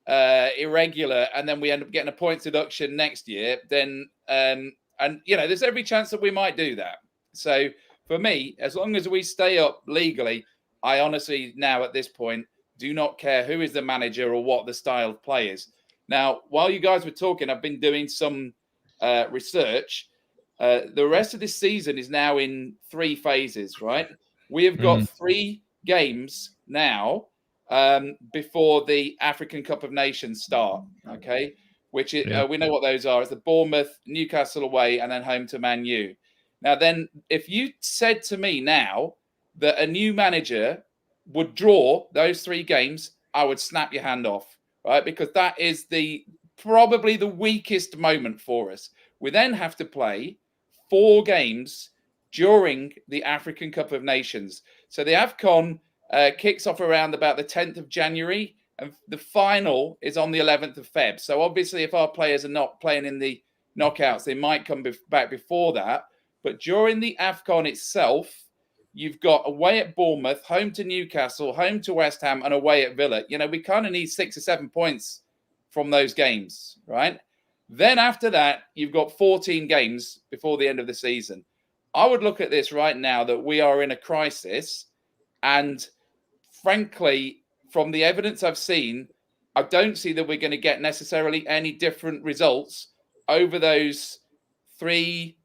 irregular and then we end up getting a points deduction next year, then there's every chance that we might do that. So for me, as long as we stay up legally, I honestly now at this point do not care who is the manager or what the style of play is. Now, while you guys were talking, I've been doing some research. The rest of this season is now in 3 phases, right? We have got 3 games now before the African Cup of Nations start, okay? Which is, we know what those are. It's the Bournemouth, Newcastle away, and then home to Man U. Now, then, if you said to me now that a new manager would draw those 3 games, I would snap your hand off, right? Because that is probably the weakest moment for us. We then have to play 4 games during the African Cup of Nations. So the AFCON kicks off around about the 10th of January, and the final is on the 11th of Feb. So obviously, if our players are not playing in the knockouts, they might come back before that. But during the AFCON itself, you've got away at Bournemouth, home to Newcastle, home to West Ham, and away at Villa. We kind of need 6 or 7 points from those games, right? Then after that, you've got 14 games before the end of the season. I would look at this right now that we are in a crisis. And frankly, from the evidence I've seen, I don't see that we're going to get necessarily any different results over those three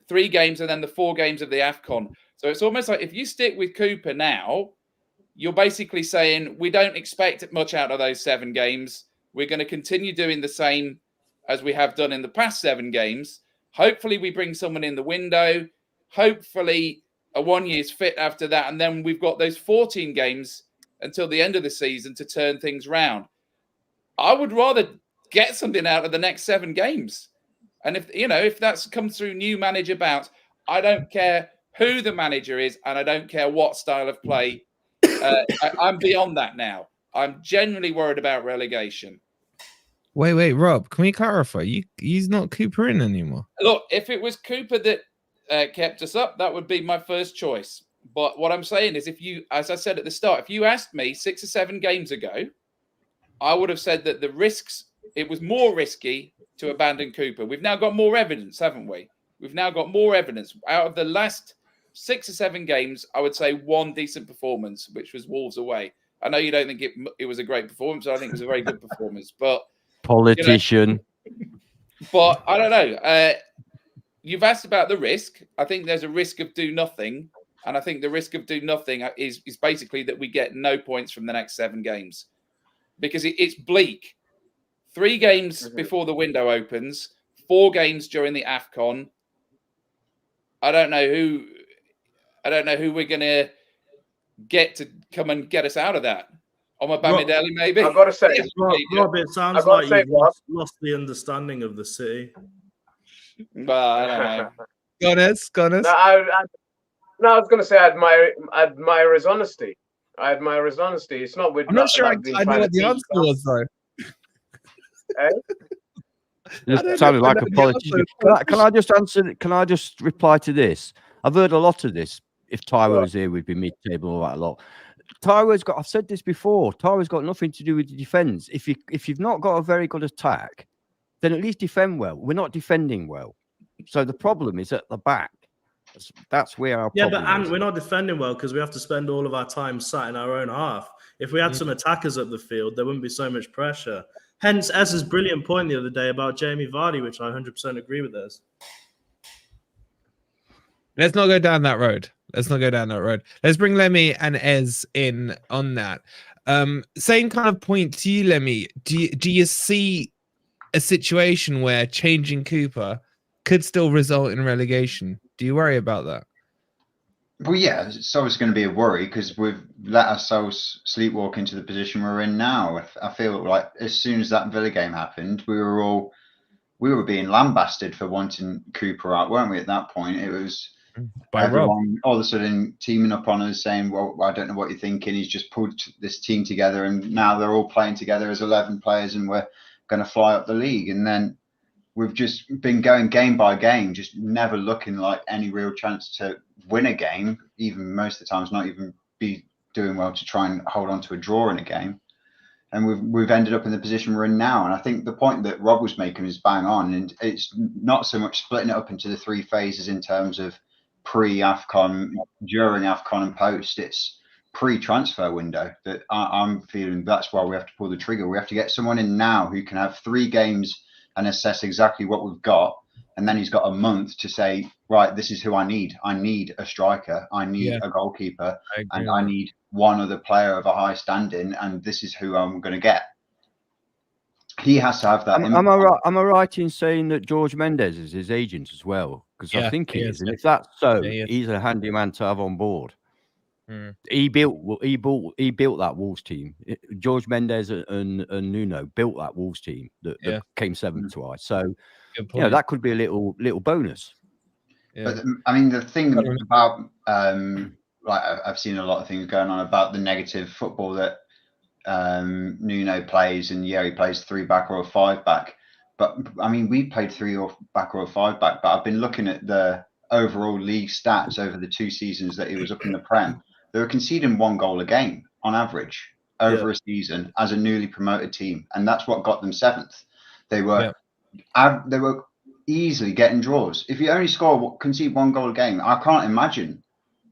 games and then the 4 games of the AFCON. So it's almost like if you stick with Cooper now, you're basically saying we don't expect much out of those 7 games. We're going to continue doing the same as we have done in the past 7 games. Hopefully we bring someone in the window. Hopefully a 1 year's fit after that. And then we've got those 14 games until the end of the season to turn things round. I would rather get something out of the next 7 games. And if that's come through new manager bounce, I don't care who the manager is, and I don't care what style of play. I'm beyond that now. I'm genuinely worried about relegation. Wait, Rob, can we clarify? He's not Cooper in anymore. Look, if it was Cooper that kept us up, that would be my first choice. But what I'm saying is, as I said at the start, if you asked me 6 or 7 games ago, I would have said that the risks it was more risky to abandon Cooper. We've now got more evidence, haven't we? We've now got more evidence. Out of the last 6 or 7 games, I would say one decent performance, which was Wolves away. I know you don't think it was a great performance. I think it was a very good performance. But politician. But I don't know. You've asked about the risk. I think there's a risk of do nothing. And I think the risk of do nothing is basically that we get no points from the next 7 games. Because it's bleak. 3 games before the window opens, 4 games during the AFCON. I don't know who we're going to get to come and get us out of that. Bamidele, maybe. I've got to say, Rob, it sounds like you've lost the understanding of the city. But I don't know. Gunners. No, I was going to say I admire his honesty. I admire his honesty. It's not with. I'm not sure I know what the answer was, though. It sounded like a politician. Can I just answer? Can I just reply to this? I've heard a lot of this. If Taiwo was here, we'd be mid-table all that a lot. Taiwo's got. I've said this before. Taiwo's got nothing to do with the defense. If you've not got a very good attack, then at least defend well. We're not defending well, so the problem is at the back. That's where our problem is. We're not defending well because we have to spend all of our time sat in our own half. If we had some attackers up the field, there wouldn't be so much pressure. Hence, Ez's brilliant point the other day about Jamie Vardy, which I 100% agree with Ez. Let's not go down that road. Let's bring Lemmy and Ez in on that. Same kind of point to you, Lemmy. Do you see a situation where changing Cooper could still result in relegation? Do you worry about that? Well, yeah, it's always going to be a worry because we've let ourselves sleepwalk into the position we're in now. I feel like as soon as that Villa game happened, we were being lambasted for wanting Cooper out, weren't we? At that point, it was by everyone all of a sudden teaming up on us, saying, "Well, I don't know what you're thinking. He's just pulled this team together, and now they're all playing together as 11 players, and we're going to fly up the league." And then we've just been going game by game, just never looking like any real chance to win a game, even most of the times not even be doing well to try and hold on to a draw in a game. And we've ended up in the position we're in now. And I think the point that Rob was making is bang on. And it's not so much splitting it up into the 3 phases in terms of pre-AFCON, during AFCON and post. It's pre-transfer window that I'm feeling that's why we have to pull the trigger. We have to get someone in now who can have 3 games and assess exactly what we've got, and then he's got a month to say, right, this is who I need. I need a striker, I need a goalkeeper, and I need one other player of a high standing, and this is who I'm going to get. He has to have that. Am I right in saying that George Mendes is his agent as well? Because I think he is, and if that's so, he's a handy man to have on board. He built that Wolves team. George Mendes and Nuno built that Wolves team that came 7th twice. So that could be a little bonus. But I mean, the thing about like I've seen a lot of things going on about the negative football that Nuno plays, and he plays 3-back or a 5-back. But I mean, we played 3-back or a 5-back. But I've been looking at the overall league stats over the 2 seasons that he was up in the Prem. They were conceding 1 goal a game on average over a season as a newly promoted team, and that's what got them 7th. They were easily getting draws. If you only concede 1 goal a game, I can't imagine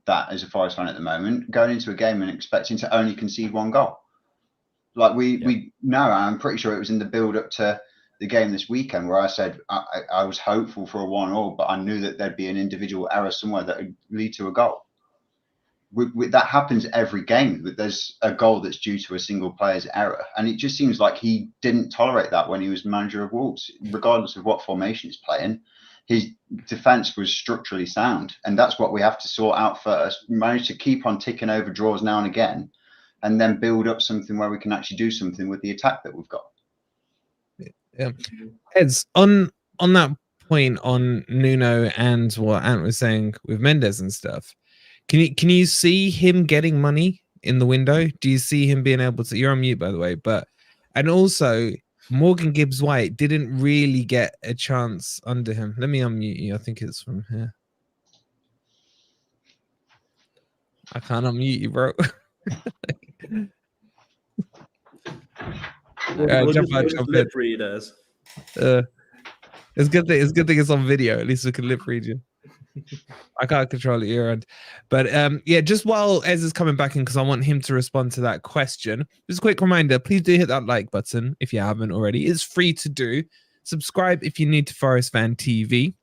that as a Forest fan at the moment, going into a game and expecting to only concede 1 goal. Like we know, I'm pretty sure it was in the build up to the game this weekend where I said I was hopeful for a 1-1, but I knew that there'd be an individual error somewhere that would lead to a goal. That happens every game. There's a goal that's due to a single player's error, and it just seems like he didn't tolerate that when he was manager of Wolves. Regardless of what formation he's playing, his defence was structurally sound, and that's what we have to sort out first. We managed to keep on ticking over draws now and again, and then build up something where we can actually do something with the attack that we've got. Yeah, Eds, on that point on Nuno and what Ant was saying with Mendes and stuff. Can you see him getting money in the window? Do you see him being able to? You're on mute, by the way. And also, Morgan Gibbs-White didn't really get a chance under him. Let me unmute you. I think it's from here. I can't unmute you, bro. We'll jump just in. lip readers. It's good thing it's on video. At least we can lip read you. I can't control it your end. But yeah, just while Ez is coming back in, because I want him to respond to that question, just a quick reminder, please do hit that like button if you haven't already. It's free to do. Subscribe if you're new to Forest Fan TV.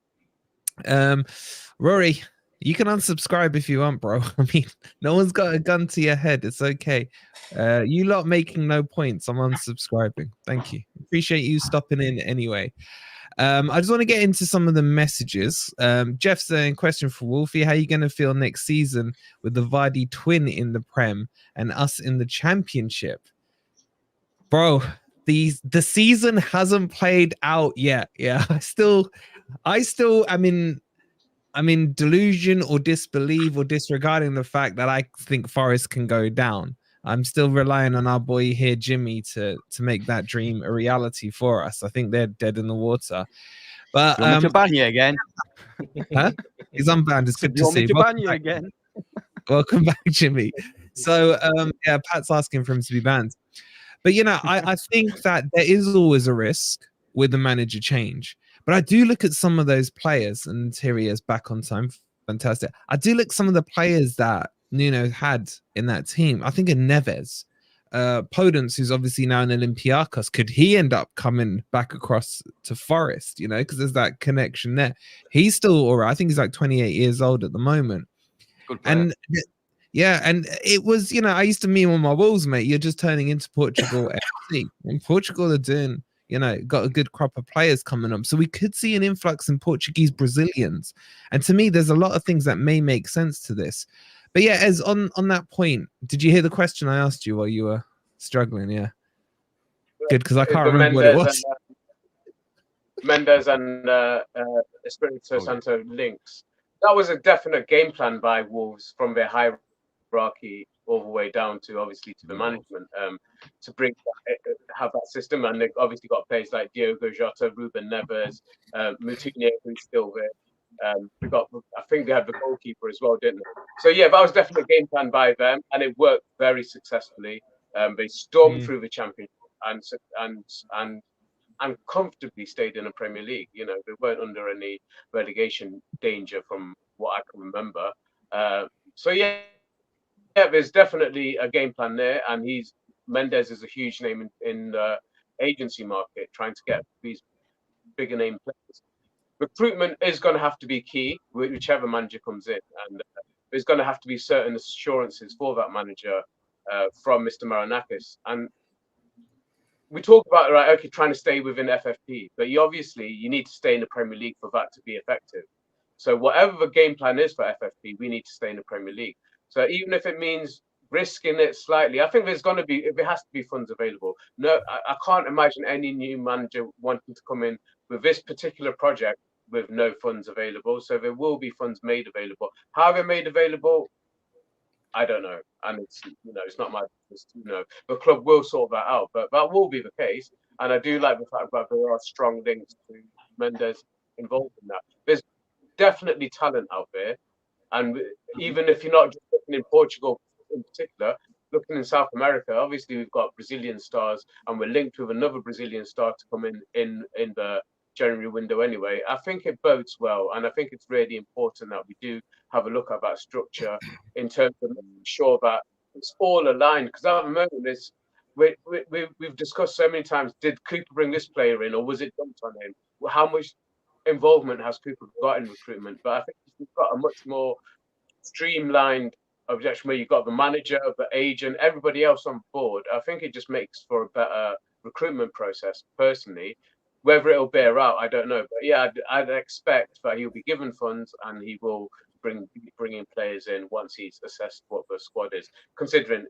Rory, you can unsubscribe if you want, bro. I mean, no one's got a gun to your head. It's okay. You lot making no points. I'm unsubscribing. Thank you. Appreciate you stopping in anyway. I just want to get into some of the messages. Jeff's saying, question for Wolfie, how are you going to feel next season with the Vardy twin in the Prem and us in the Championship? Bro, the season hasn't played out yet. Yeah, I'm in delusion or disbelief or disregarding the fact that I think Forest can go down. I'm still relying on our boy here, Jimmy, to make that dream a reality for us. I think they're dead in the water. But you want me to ban you again? Huh? He's unbanned. It's good to you want see. me to Welcome ban you back. again? Welcome back, Jimmy. So yeah, Pat's asking for him to be banned. But you know, I think that there is always a risk with the manager change. But I do look at some of those players, and here he is back on time. Fantastic. I do look at some of the players that Nuno had in that team. I think of Neves, Podence, who's obviously now in Olympiacos. Could he end up coming back across to Forest? You know, because there's that connection there. He's still all right. I think he's like 28 years old at the moment. Good player. And yeah, and it was, you know, I used to meme on my walls, mate. You're just turning into Portugal FC. And Portugal are doing, you know, got a good crop of players coming up. So we could see an influx in Portuguese Brazilians. And to me, there's a lot of things that may make sense to this. But yeah, as on that point, did you hear the question I asked you while you were struggling? Yeah. Good, because I can't remember what it was. Mendes and Espírito Santo links. That was a definite game plan by Wolves from their hierarchy all the way down to obviously to the management to bring have that system. And they've obviously got players like Diogo Jota, Ruben Neves, Moutinho, who's still there. I think they had the goalkeeper as well, didn't they? So yeah, that was definitely a game plan by them, and it worked very successfully. They stormed through the championship and comfortably stayed in the Premier League. You know, they weren't under any relegation danger from what I can remember. So yeah, there's definitely a game plan there, and Mendes is a huge name in the agency market, trying to get these bigger name players. Recruitment is going to have to be key, whichever manager comes in, and there's going to have to be certain assurances for that manager from Mr. Marinakis. And we talk about, right, okay, trying to stay within FFP, but you need to stay in the Premier League for that to be effective. So whatever the game plan is for FFP, we need to stay in the Premier League. So even if it means risking it slightly, I think there has to be funds available. No, I can't imagine any new manager wanting to come in with this particular project with no funds available. So there will be funds made available. How they're made available, I don't know. And it's not my business to know. The club will sort that out, but that will be the case. And I do like the fact that there are strong links to Mendes involved in that. There's definitely talent out there. And even if you're not just looking in Portugal in particular, looking in South America, obviously we've got Brazilian stars, and we're linked with another Brazilian star to come in the January window anyway. I think it bodes well, and I think it's really important that we do have a look at that structure in terms of making sure that it's all aligned. Because at the moment, we've discussed so many times: did Cooper bring this player in, or was it dumped on him? How much involvement has Cooper got in recruitment? But I think we've got a much more streamlined objection where you've got the manager, the agent, everybody else on board. I think it just makes for a better recruitment process, personally. Whether it'll bear out, I don't know. But yeah, I'd expect that he'll be given funds and he will bring in players in once he's assessed what the squad is, considering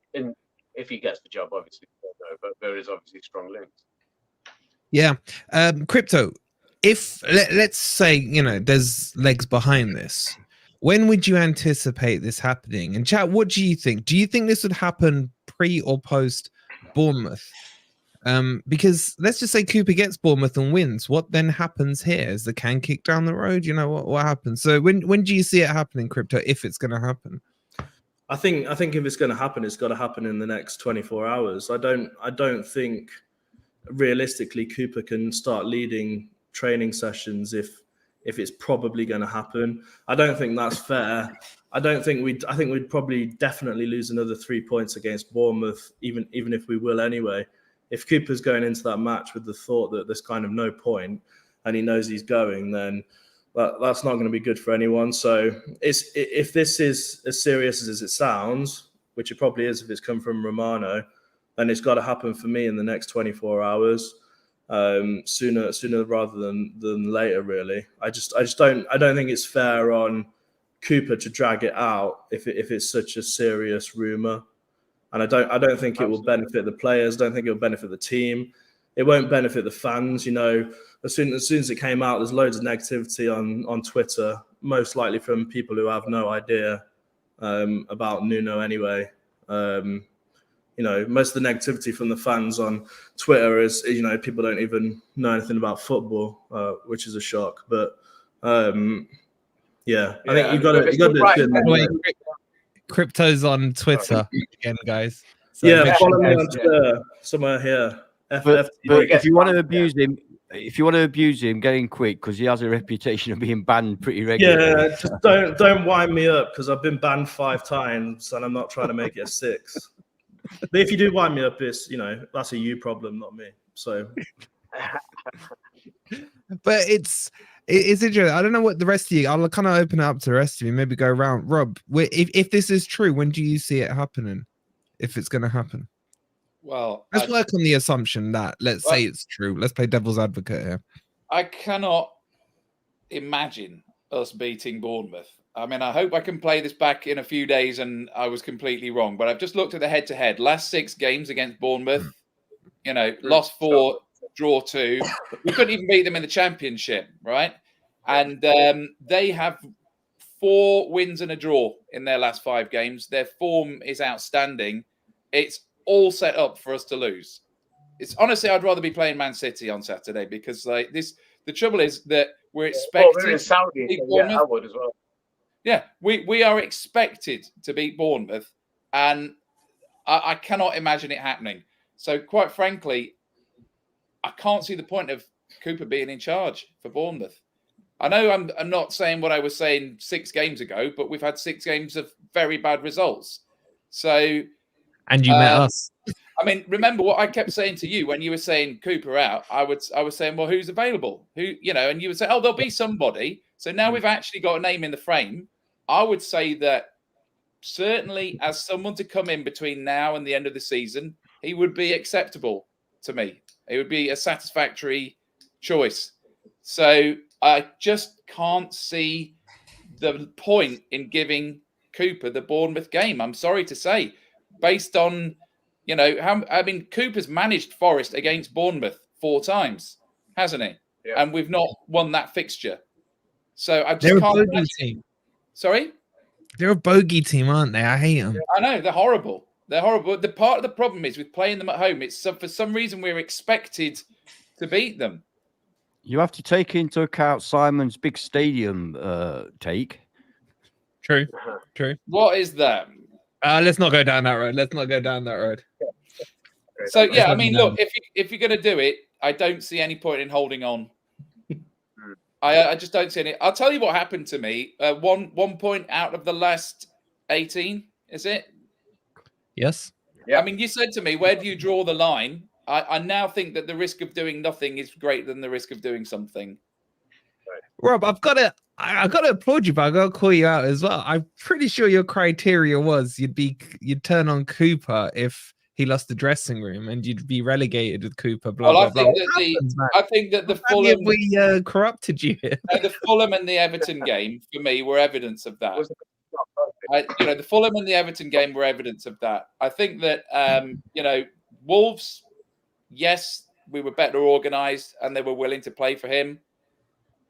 if he gets the job, obviously. I don't know, but there is obviously strong links. Yeah. Crypto, if let's say, you know, there's legs behind this, when would you anticipate this happening? And chat, what do you think? Do you think this would happen pre or post Bournemouth? Because let's just say Cooper gets Bournemouth and wins. What then happens here? Is the can kick down the road? You know, what happens? So when do you see it happening, Crypto, if it's going to happen? I think if it's going to happen, it's got to happen in the next 24 hours. I don't think realistically, Cooper can start leading training sessions if it's probably going to happen. I don't think that's fair. I think we'd probably definitely lose another 3 points against Bournemouth, even if we will anyway. If Cooper's going into that match with the thought that there's kind of no point and he knows he's going, then that's not going to be good for anyone. So if this is as serious as it sounds, which it probably is if it's come from Romano, then it's got to happen for me in the next 24 hours, sooner rather than later. Really, I don't think it's fair on Cooper to drag it out if it's such a serious rumor, and I don't think it will benefit the players. Don't think it will benefit the team. It won't benefit the fans. You know, as soon as it came out, there's loads of negativity on Twitter, most likely from people who have no idea about Nuno anyway. You know, most of the negativity from the fans on Twitter is, you know, people don't even know anything about football, which is a shock. But yeah, I think you've got to do it. Crypto's on Twitter again, guys. So yeah, follow me on Twitter somewhere here. But if you want to abuse him, get in quick because he has a reputation of being banned pretty regularly. Yeah, just don't wind me up because I've been banned 5 times and I'm not trying to make it a 6. But if you do wind me up, it's, you know, that's a you problem, not me. So, but it's interesting. I don't know what the rest of you. I'll kind of open it up to the rest of you. Maybe go around. Rob, if this is true, when do you see it happening? If it's going to happen? Well, let's work on the assumption that say it's true. Let's play devil's advocate here. I cannot imagine us beating Bournemouth. I mean, I hope I can play this back in a few days and I was completely wrong. But I've just looked at the head-to-head. Last 6 games against Bournemouth, you know, lost 4, draw 2. We couldn't even beat them in the Championship, right? And they have 4 wins and a draw in their last 5 games. Their form is outstanding. It's all set up for us to lose. It's honestly, I'd rather be playing Man City on Saturday because like this. The trouble is that we're expected. We're in Saudi, yeah, I would as well. Yeah, we are expected to beat Bournemouth, and I cannot imagine it happening. So, quite frankly, I can't see the point of Cooper being in charge for Bournemouth. I know I'm not saying what I was saying 6 games ago, but we've had 6 games of very bad results. So, and you met us. I mean, remember what I kept saying to you when you were saying Cooper out. I was saying, well, who's available? Who, you know, and you would say, oh, there'll be somebody. So now we've actually got a name in the frame. I would say that certainly as someone to come in between now and the end of the season, he would be acceptable to me. It would be a satisfactory choice. So I just can't see the point in giving Cooper the Bournemouth game. I'm sorry to say, based on, you know, Cooper's managed Forest against Bournemouth 4 times, hasn't he? Yeah. And we've not won that fixture. So I just can't imagine. Team. Sorry? They're a bogey team, aren't they? I hate them. I know, they're horrible. They're horrible. The part of the problem is with playing them at home, it's for some reason we're expected to beat them. You have to take into account Simon's big stadium take. True. What is that? Let's not go down that road. So yeah, I mean, look, if you're going to do it, I don't see any point in holding on. I just don't see any. I'll tell you what happened to me. One point out of the last 18, is it? Yes. Yeah. I mean, you said to me, where do you draw the line? I now think that the risk of doing nothing is greater than the risk of doing something. Rob, I got to applaud you, but I got to call you out as well. I'm pretty sure your criteria was you'd turn on Cooper if he lost the dressing room, and you'd be relegated with Cooper. I think that the Fulham we corrupted you here. The Fulham and the Everton game for me were evidence of that. The Fulham and the Everton game were evidence of that. I think that Wolves, yes, we were better organised and they were willing to play for him.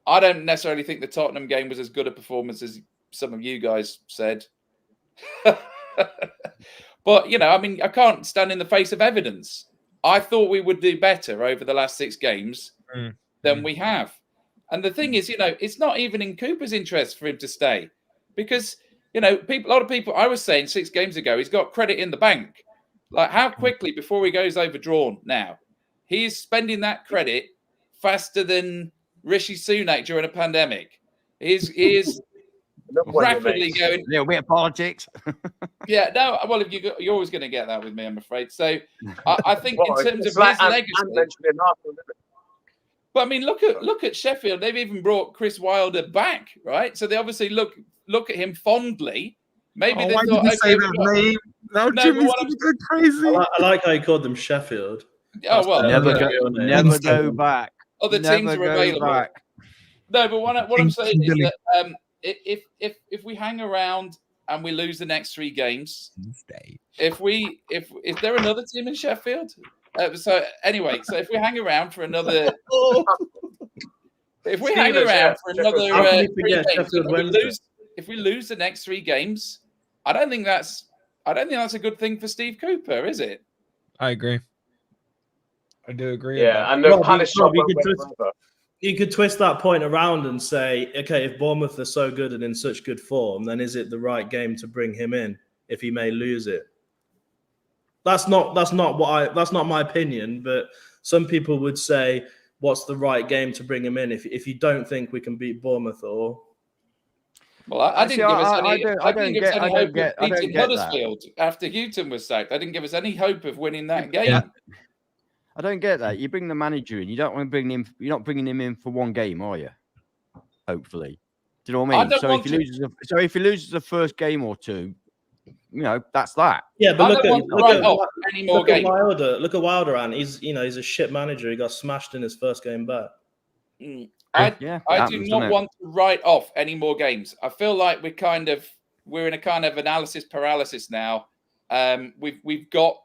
I don't necessarily think the Tottenham game was as good a performance as some of you guys said. But, I can't stand in the face of evidence. I thought we would do better over the last 6 games than we have. And the thing is, it's not even in Cooper's interest for him to stay. Because, a lot of people, I was saying 6 games ago, he's got credit in the bank. Like, how quickly before he goes overdrawn now? He is spending that credit faster than Rishi Sunak during a pandemic. He is rapidly going. A little bit of politics. Yeah, no. Well, if you're always going to get that with me, I'm afraid. So I think in terms of his legacy. But I mean, look at Sheffield. They've even brought Chris Wilder back, right? So they obviously look at him fondly. Maybe they why thought, did you say that name? No, Jimmy's gonna go crazy. I like how you called them Sheffield. Oh well, Never go back. Other teams are available. Back. No, but what I'm saying is that if we hang around and we lose the next 3 games, if there another team in Sheffield, so anyway, so if we hang around for another, if we hang around for another 3 games, if we lose the next 3 games, I don't think that's a good thing for Steve Cooper, is it? I agree. I do agree. Yeah, and the Palace job you could twist that point around and say, okay, if Bournemouth are so good and in such good form, then is it the right game to bring him in if he may lose it? That's not my opinion, but some people would say, what's the right game to bring him in if you don't think we can beat Bournemouth or? Well, I didn't give us any hope of beating Huddersfield after Houghton was sacked. I didn't give us any hope of winning that game. Yeah. I don't get that. You bring the manager in. You don't want to bring him. You're not bringing him in for 1 game, are you? Hopefully, do you know what I mean? So if he loses the first game or 2, that's that. Yeah, but look at Wilder. Look at Wilder, and he's a shit manager. He got smashed in his first game back. I do not want to write off any more games. I feel like we're in a kind of analysis paralysis now. We've got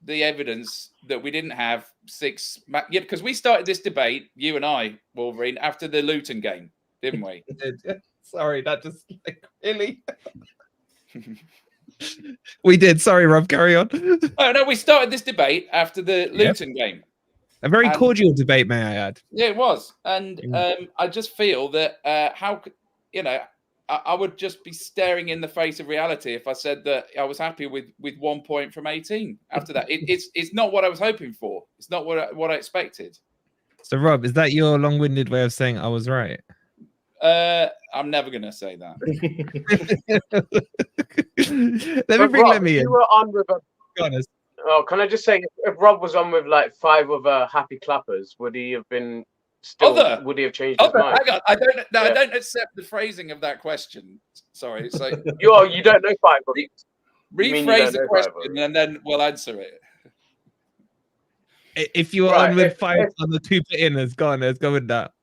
the evidence that we didn't have 6. Yeah, because we started this debate, you and I, Wolverine, after the Luton game, didn't we? Sorry, that just really. We did. Sorry, Rob. Carry on. Oh no, we started this debate after the Luton game. A very cordial debate, may I add? Yeah, it was, and I just feel that I would just be staring in the face of reality if I said that I was happy with 1 point from 18. After that, it's not what I was hoping for. It's not what I expected. So, Rob, is that your long-winded way of saying I was right? I'm never going to say that. Let me in. You were on with Oh, can I just say, if Rob was on with like 5 other happy clappers, would he have been would he have changed his mind? Hang on. I don't accept the phrasing of that question. Sorry. It's like you don't know 5 of these. Rephrase the question and then we'll answer it. If you were on with 5 on the 2 inners, go on, let's go with that.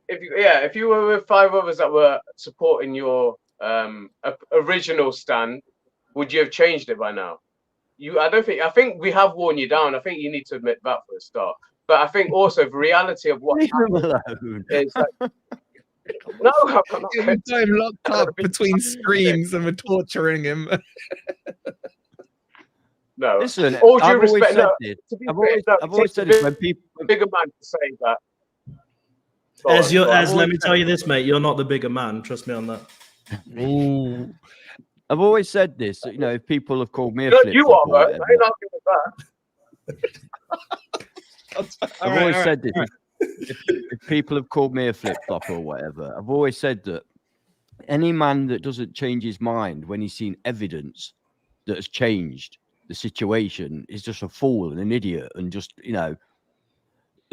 If you were with 5 others that were supporting your original stand, would you have changed it by now? I think we have worn you down. I think you need to admit that for a start. But I think also the reality of what happened is like, no, I'm not him locked up between screens and we're torturing him. No, listen, all due respect. I've always said it when people bigger man to say that. Let me tell you this, mate. You're not the bigger man. Trust me on that. Ooh. I've always said this. If people have called me a flip, you are, bro. I ain't arguing with that. I've always said this. If people have called me a flip-flop or whatever, I've always said that any man that doesn't change his mind when he's seen evidence that has changed the situation is just a fool and an idiot and just,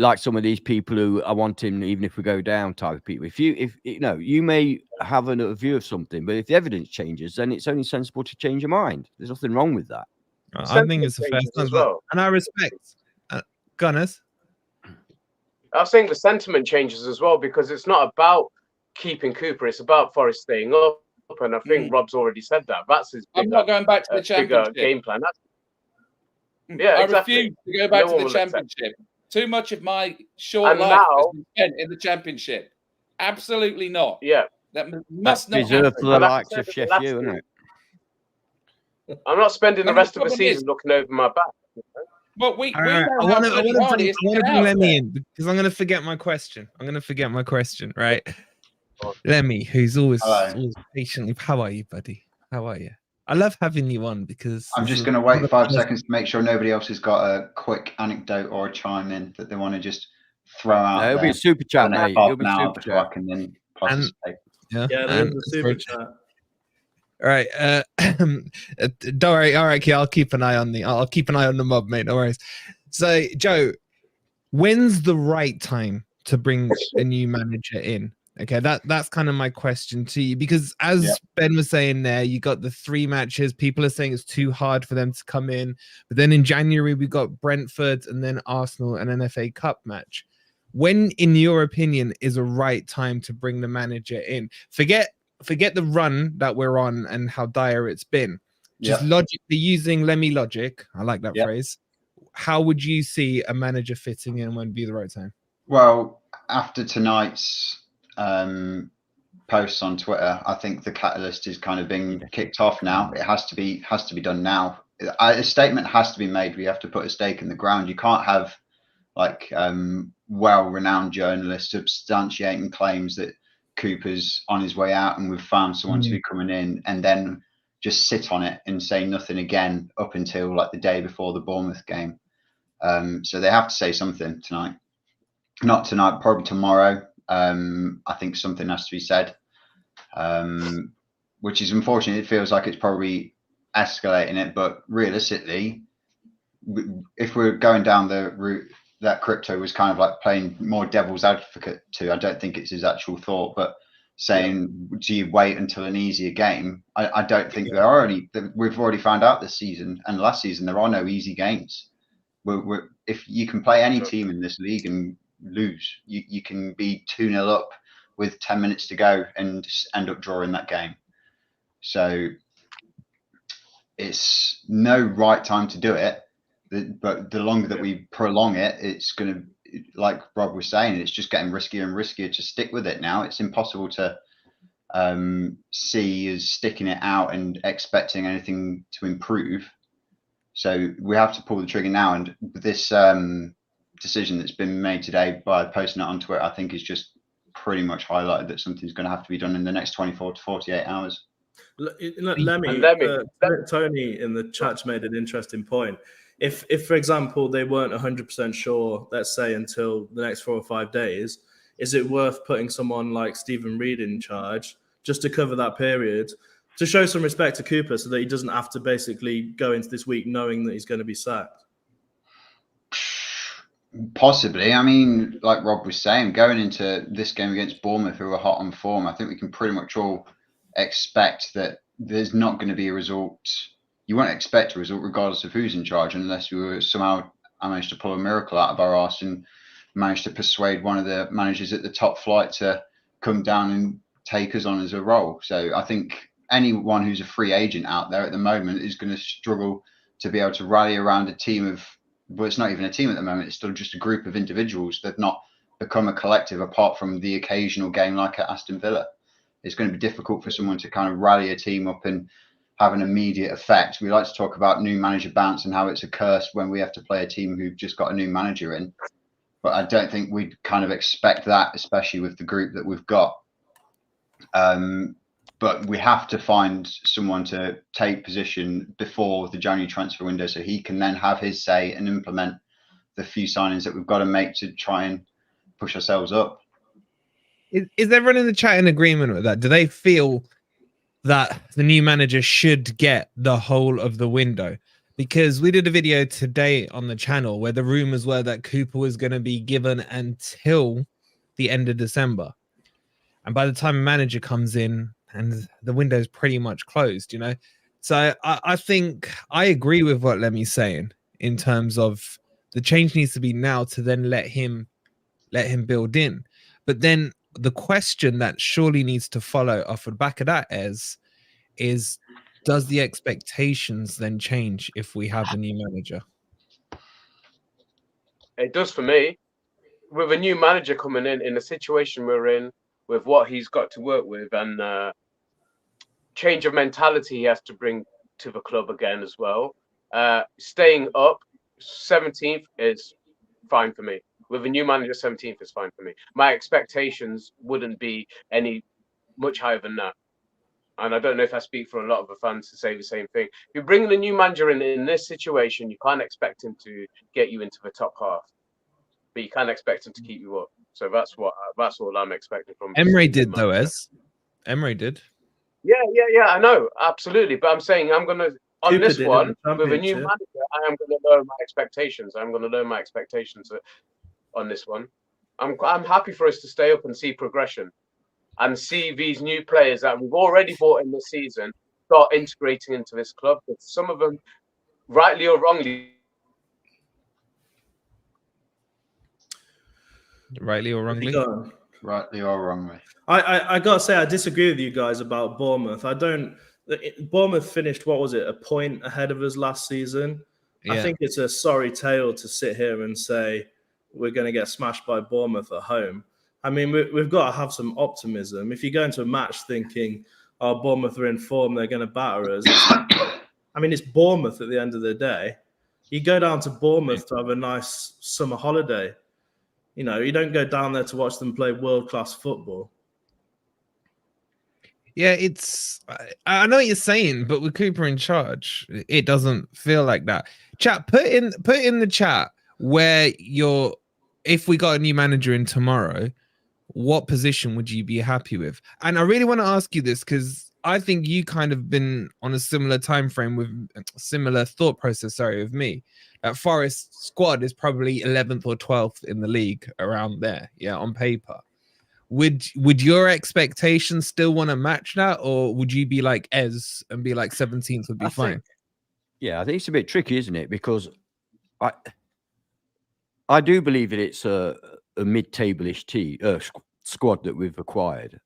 like some of these people who I want him, even if we go down type of people. If you may have a view of something, but if the evidence changes, then it's only sensible to change your mind. There's nothing wrong with that. I think it's the first time, well. And I respect Gunners. I was saying the sentiment changes as well because it's not about keeping Cooper; it's about Forest staying up. And I think Rob's already said that. That's his. I'm not going back to the championship game plan. I refuse to go back to the championship. Too much of my short life has been spent in the championship. Absolutely not. Yeah. That must not happen. For the likes of Sheffield, isn't it? I'm not spending the rest of the season looking over my back. But I want to bring Lemmy in because I'm going to forget my question. Right? Lemmy, who's always patiently. How are you, buddy? How are you? I love having you on because I'm just going to wait 5 seconds to make sure nobody else has got a quick anecdote or a chime in that they want to just throw out. It'll be a super chat, mate. It'll be super chat. I can then participate. Yeah, there's a super chat. All right, don't worry. All right, I'll keep an eye on the mob, mate. No worries. So, Joe, when's the right time to bring a new manager in? Okay, that's kind of my question to you, because as Ben was saying there, you got the 3 matches. People are saying it's too hard for them to come in, but then in January we got Brentford and then Arsenal and an FA Cup match. When, in your opinion, is a right time to bring the manager in? Forget the run that we're on and how dire it's been. Just logically, using Lemmy logic, I like that phrase. How would you see a manager fitting in? When would be the right time? Well, after tonight's posts on Twitter, I think the catalyst is kind of being kicked off now. It has to be done now. A statement has to be made. We have to put a stake in the ground. You can't have like well-renowned journalists substantiating claims that Cooper's on his way out and we've found someone to be coming in, and then just sit on it and say nothing again up until like the day before the Bournemouth game. So they have to say something tonight. Not tonight, probably tomorrow. I think something has to be said, which is unfortunate. It feels like it's probably escalating it, but realistically, if we're going down the route that Crypto was kind of like playing more devil's advocate to, I don't think it's his actual thought, but saying, do you wait until an easier game? I don't think there are any. We've already found out this season and last season there are no easy games. If you can play any team in this league and lose, you can be 2-0 up with 10 minutes to go and end up drawing that game. So it's no right time to do it, but the longer that we prolong it, it's going to, like Rob was saying, it's just getting riskier and riskier to stick with it now. It's impossible to see as sticking it out and expecting anything to improve. So we have to pull the trigger now. And this decision that's been made today by posting it on Twitter, I think is just pretty much highlighted that something's going to have to be done in the next 24 to 48 hours. Lemmy, Tony in the chat's made an interesting point. If for example, they weren't 100% sure, let's say until the next 4 or 5 days, is it worth putting someone like Stephen Reed in charge just to cover that period, to show some respect to Cooper so that he doesn't have to basically go into this week knowing that he's going to be sacked? Possibly. I mean, like Rob was saying, going into this game against Bournemouth, who are hot on form, I think we can pretty much all expect that there's not going to be a result. You won't expect a result regardless of who's in charge, unless we were somehow managed to pull a miracle out of our arse and managed to persuade one of the managers at the top flight to come down and take us on as a role. So I think anyone who's a free agent out there at the moment is going to struggle to be able to rally around a team of, well, it's not even a team at the moment, it's still just a group of individuals that have not become a collective apart from the occasional game like at Aston Villa. It's going to be difficult for someone to kind of rally a team up and have an immediate effect. We like to talk about new manager bounce and how it's a curse when we have to play a team who've just got a new manager in. But I don't think we'd kind of expect that, especially with the group that we've got. But we have to find someone to take position before the January transfer window so he can then have his say and implement the few signings that we've got to make to try and push ourselves up. Is everyone in the chat in agreement with that? Do they feel that the new manager should get the whole of the window? Because we did a video today on the channel where the rumors were that Cooper was going to be given until the end of December. And by the time a manager comes in and the window's pretty much closed, you know? So I think I agree with what Lemmy's saying in terms of the change needs to be now to then let him build in. But then the question that surely needs to follow off the back of that is does the expectations then change if we have a new manager? It does for me. With a new manager coming in the situation we're in, with what he's got to work with, and change of mentality he has to bring to the club again as well. Staying up, 17th is fine for me. With a new manager, 17th is fine for me. My expectations wouldn't be any much higher than that. and I don't know if I speak for a lot of the fans to say the same thing. If you're bringing a new manager in this situation, you can't expect him to get you into the top half, but you can't expect him to keep you up. So that's all I'm expecting from Emery did though, Emery did. Yeah, I know, absolutely. But I'm saying I'm gonna on this one with a new manager, I am gonna lower my expectations. I'm gonna lower my expectations on this one. I'm happy for us to stay up and see progression and see these new players that we've already bought in this season start integrating into this club. But some of them, rightly or wrongly. Rightly or wrongly. I gotta say I disagree with you guys about Bournemouth. Bournemouth finished, what was it, a point ahead of us last season. Yeah. I think it's a sorry tale to sit here and say we're going to get smashed by Bournemouth at home. I mean, we've got to have some optimism. If you go into a match thinking, oh, Bournemouth are in form, they're going to batter us. I mean, it's Bournemouth at the end of the day. You go down to Bournemouth to have a nice summer holiday. You know, you don't go down there to watch them play world-class football. Yeah, I know what you're saying, but with Cooper in charge, it doesn't feel like that. Chat, put in the chat where if we got a new manager in tomorrow, what position would you be happy with? And I really want to ask you this because I think you kind of been on a similar time frame with similar thought process, with me. That Forest squad is probably 11th or 12th in the league, around there, on paper. Would your expectations still want to match that, or would you be like Ez and be like 17th would be fine? I think it's a bit tricky, isn't it? Because I do believe that it's a mid-table-ish squad that we've acquired,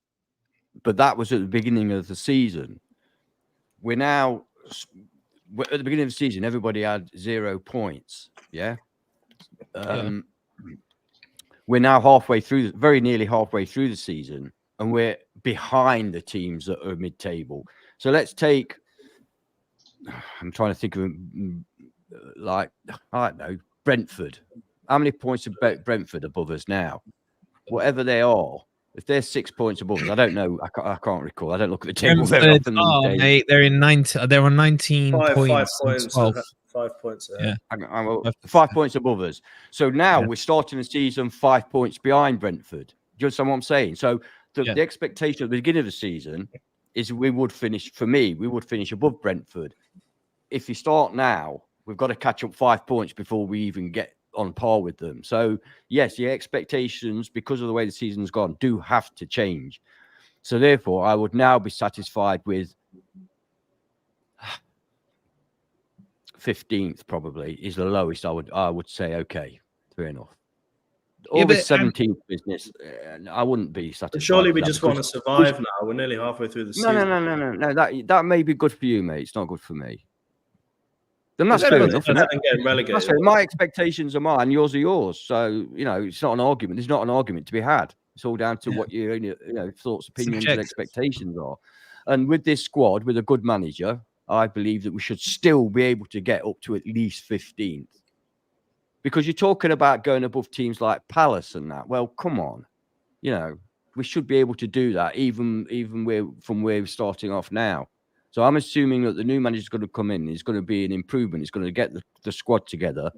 but that was at the beginning of the season. We're now at the beginning of the season. Everybody had 0 points. We're now very nearly halfway through the season, and we're behind the teams that are mid-table. So let's take, I'm trying to think of I don't know, Brentford. How many points are Brentford above us now? Whatever they are, if they're 6 points above us, I don't know. I can't recall. I don't look at the table very often these days. They're in 19. They're on 19 points. 5 points. Yeah, 5 points above us. So now we're starting the season 5 points behind Brentford. Do you understand what I'm saying? So the expectation at the beginning of the season is we would finish above Brentford. If you start now, we've got to catch up 5 points before we even get on par with them. So yes, the expectations, because of the way the season's gone, do have to change. So therefore, I would now be satisfied with 15th. Probably is the lowest. I would say okay, fair enough. All this 17th business, I wouldn't be satisfied. Surely we just want to survive now. We're nearly halfway through the season. No. That may be good for you, mate. It's not good for me. Then that's fair enough. That's fair. My expectations are mine, yours are yours. So, it's not an argument. There's not an argument to be had. It's all down to what your thoughts, opinions, and expectations are. And with this squad, with a good manager, I believe that we should still be able to get up to at least 15th. Because you're talking about going above teams like Palace and that. Well, come on. We should be able to do that, even from where we're starting off now. So I'm assuming that the new manager is going to come in. It's going to be an improvement. It's going to get the squad together.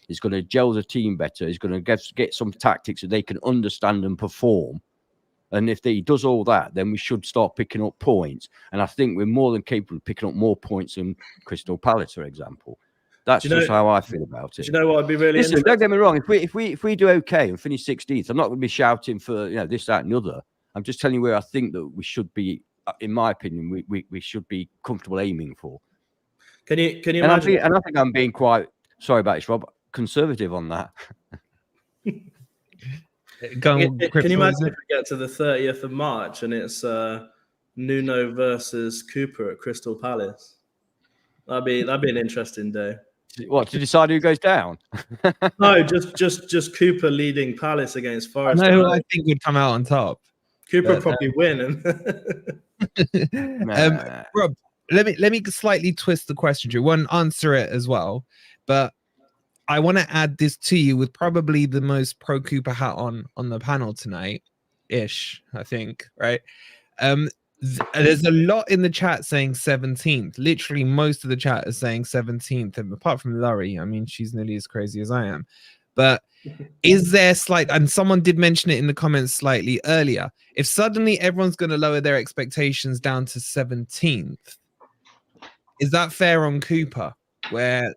It's going to gel the team better. It's going to get some tactics that they can understand and perform. And if he does all that, then we should start picking up points. And I think we're more than capable of picking up more points than Crystal Palace, for example. That's just how I feel about it. Do you know what would be really interesting? Don't get me wrong. If we do okay and finish 16th, I'm not going to be shouting for this, that, and the other. I'm just telling you where I think that we should be. In my opinion, we should be comfortable aiming for. Can you imagine? I think I'm being quite, sorry about this, Rob, conservative on that. Can you imagine if we get to the 30th of March and it's Nuno versus Cooper at Crystal Palace? That'd be an interesting day. What, to decide who goes down? No, just Cooper leading Palace against Forest. I know who I think would come out on top. Cooper probably win. Rob, let me slightly twist the question. You won't answer it as well, but I want to add this to you with probably the most pro Cooper hat on the panel tonight, I think, right? There's a lot in the chat saying 17th. Literally, most of the chat is saying 17th. And apart from Laurie, I mean, she's nearly as crazy as I am. But is there slight, and someone did mention it in the comments slightly earlier, if suddenly everyone's going to lower their expectations down to 17th, is that fair on Cooper? Where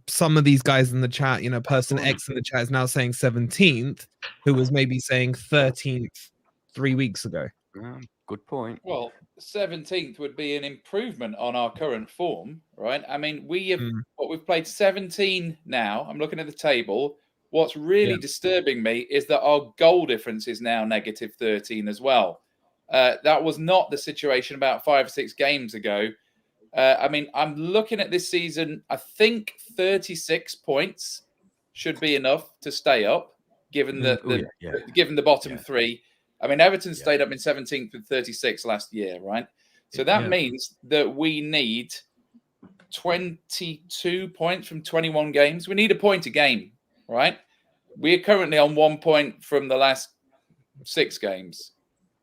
some of these guys in the chat, you know, person X in the chat is now saying 17th, who was maybe saying 13th 3 weeks ago. Good point. Well, 17th would be an improvement on our current form, right? I mean, we've played 17 now. I'm looking at the table. What's really disturbing me is that our goal difference is now negative 13 as well. That was not the situation about 5 or 6 games ago. I mean, I'm looking at this season. I think 36 points should be enough to stay up, given given the bottom 3. I mean, Everton stayed up in 17th with 36 last year, right? So that means that we need 22 points from 21 games. We need a point a game, right? We're currently on 1 point from the last 6 games.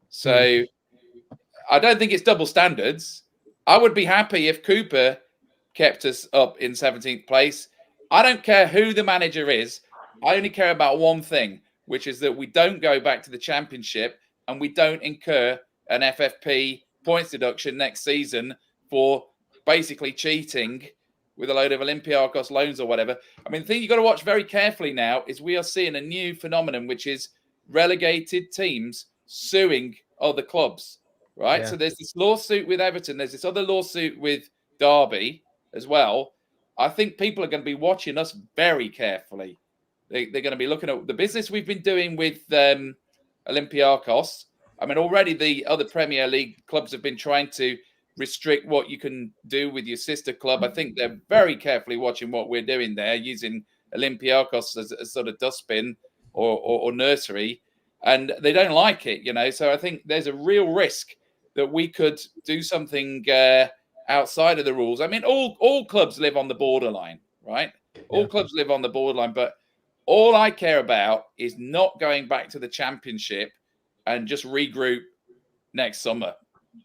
So I don't think it's double standards. I would be happy if Cooper kept us up in 17th place. I don't care who the manager is. I only care about one thing, which is that we don't go back to the Championship and we don't incur an FFP points deduction next season for basically cheating with a load of Olympiacos loans or whatever. I mean, the thing you've got to watch very carefully now is we are seeing a new phenomenon, which is relegated teams suing other clubs, right? Yeah. So there's this lawsuit with Everton. There's this other lawsuit with Derby as well. I think people are going to be watching us very carefully. They're going to be looking at the business we've been doing with Olympiacos. I mean, already the other Premier League clubs have been trying to restrict what you can do with your sister club. I think they're very carefully watching what we're doing there, using Olympiacos as a sort of dustbin or nursery, and they don't like it, you know. So I think there's a real risk that we could do something outside of the rules. I mean, all clubs live on the borderline, right? Yeah. All clubs live on the borderline, but all I care about is not going back to the Championship and just regroup next summer,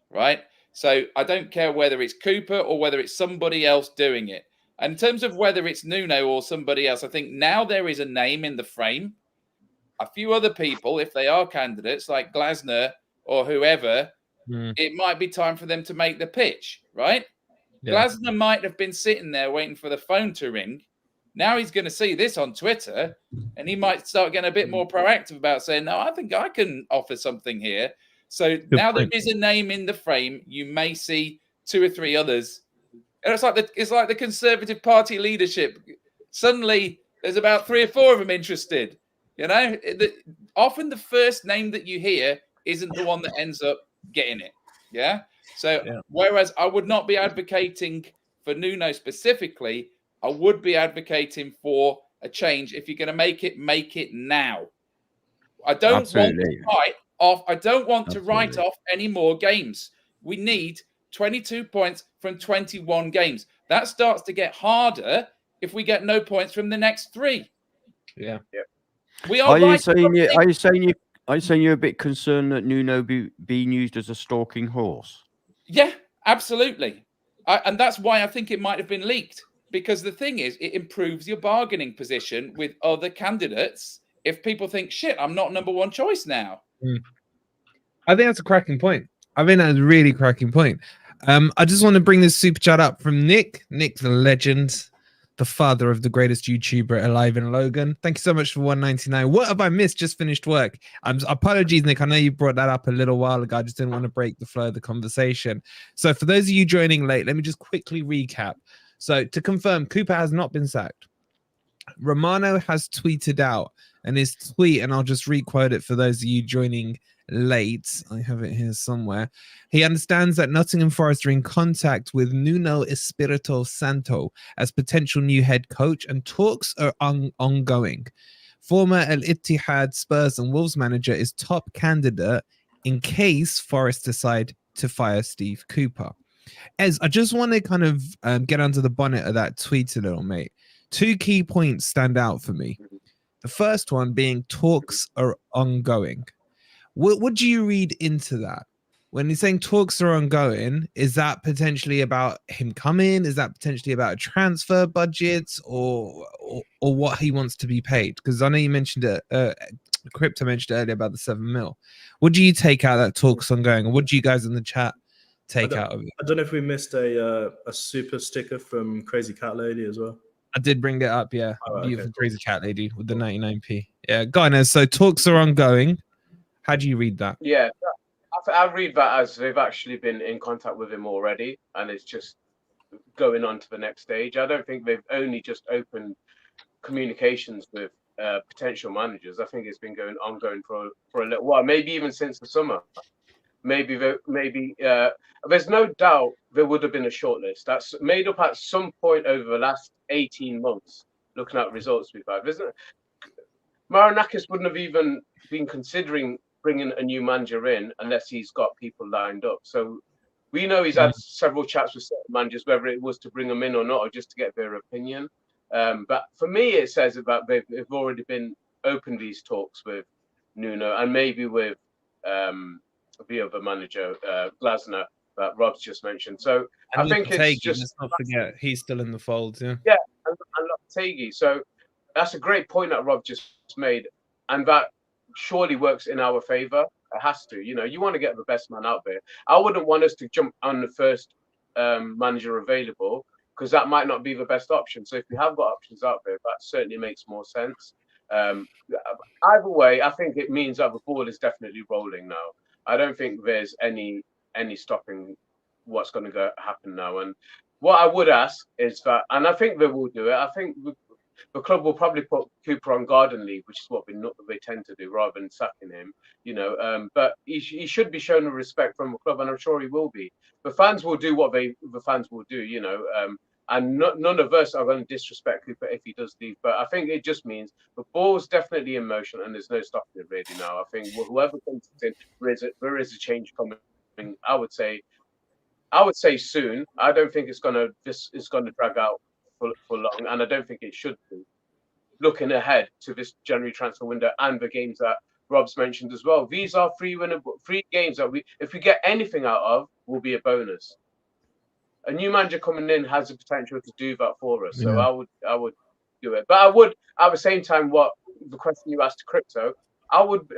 right? So I don't care whether it's Cooper or whether it's somebody else doing it. And in terms of whether it's Nuno or somebody else, I think now there is a name in the frame. A few other people, if they are candidates like Glasner or whoever, it might be time for them to make the pitch, right? Yeah. Glasner might have been sitting there waiting for the phone to ring. Now he's going to see this on Twitter and he might start getting a bit more proactive about saying, no, I think I can offer something here. So now there is a name in the frame, you may see 2 or 3 others. And it's like the Conservative Party leadership. Suddenly there's about 3 or 4 of them interested. You know, often the first name that you hear isn't the one that ends up getting it. Yeah. So whereas I would not be advocating for Nuno specifically, I would be advocating for a change. If you're going to make it now. I don't want to write off. I don't want to write off any more games. We need 22 points from 21 games. That starts to get harder if we get no points from the next 3. Yeah. We are you saying you're a bit concerned that Nuno being used as a stalking horse? Yeah, absolutely. And that's why I think it might have been leaked. Because the thing is, it improves your bargaining position with other candidates if people think, shit, I'm not number 1 choice now. I think that's a cracking point. I think that's a really cracking point. I just want to bring this super chat up from Nick. Nick, the legend, the father of the greatest YouTuber alive in Logan. Thank you so much for $1.99. What have I missed? Just finished work. Apologies, Nick. I know you brought that up a little while ago. I just didn't want to break the flow of the conversation. So for those of you joining late, let me just quickly recap. So to confirm, Cooper has not been sacked. Romano has tweeted out, and his tweet, and I'll just requote it for those of you joining late. I have it here somewhere. He understands that Nottingham Forest are in contact with Nuno Espírito Santo as potential new head coach, and talks are ongoing. Former Al Ittihad, Spurs, and Wolves manager is top candidate in case Forest decide to fire Steve Cooper. Ez, I just want to kind of get under the bonnet of that tweet a little, mate. 2 key points stand out for me. The first one being talks are ongoing. What do you read into that? when you're saying talks are ongoing, is that potentially about him coming? Is that potentially about a transfer budget or what he wants to be paid? Because I know you mentioned it, Crypto mentioned earlier about the 7 mil. What do you take out of that talks ongoing, and what do you guys in the chat take out of it? I don't know if we missed a super sticker from Crazy Cat Lady as well. I did bring that up, yeah. Oh, Beautiful okay, Crazy Cat Lady with the 99p. Yeah, Guynez, so talks are ongoing. How do you read that? Yeah, I read that as they've actually been in contact with him already, and it's just going on to the next stage. I don't think they've only just opened communications with potential managers. I think it's been ongoing for a little while, maybe even since the summer. Maybe there's no doubt there would have been a shortlist that's made up at some point over the last 18 months. Looking at results we've had, isn't it? Marinakis wouldn't have even been considering bringing a new manager in unless he's got people lined up. So we know he's had several chats with certain managers, whether it was to bring them in or not, or just to get their opinion. But for me, it says about they've already been open these talks with Nuno and maybe with the other manager, Glasner, that Rob's just mentioned. So and I think it's just, let's not forget, he's still in the fold, yeah. Yeah, and Lopetegui. So that's a great point that Rob just made, and that surely works in our favour. It has to. You know, you want to get the best man out there. I wouldn't want us to jump on the first manager available, because that might not be the best option. So if we have got options out there, that certainly makes more sense. Either way, I think it means that the ball is definitely rolling now. I don't think there's any stopping what's going to happen now. And what I would ask is that, and I think they will do it, I think the club will probably put Cooper on garden leave, which is what they tend to do, rather than sacking him, you know. But he should be shown a respect from the club, and I'm sure he will be. The fans will do what the fans will do, you know. And none of us are going to disrespect Cooper if he does leave. But I think it just means the ball's definitely in motion, and there's no stopping it really now. I think whoever comes in, there is a change coming. I would say soon. I don't think it's going to drag out for long, and I don't think it should be. Looking ahead to this January transfer window and the games that Rob's mentioned as well, these are free games that if we get anything out of, will be a bonus. A new manager coming in has the potential to do that for us, so I would do it. But I would, at the same time, what the question you asked to Crypto, I would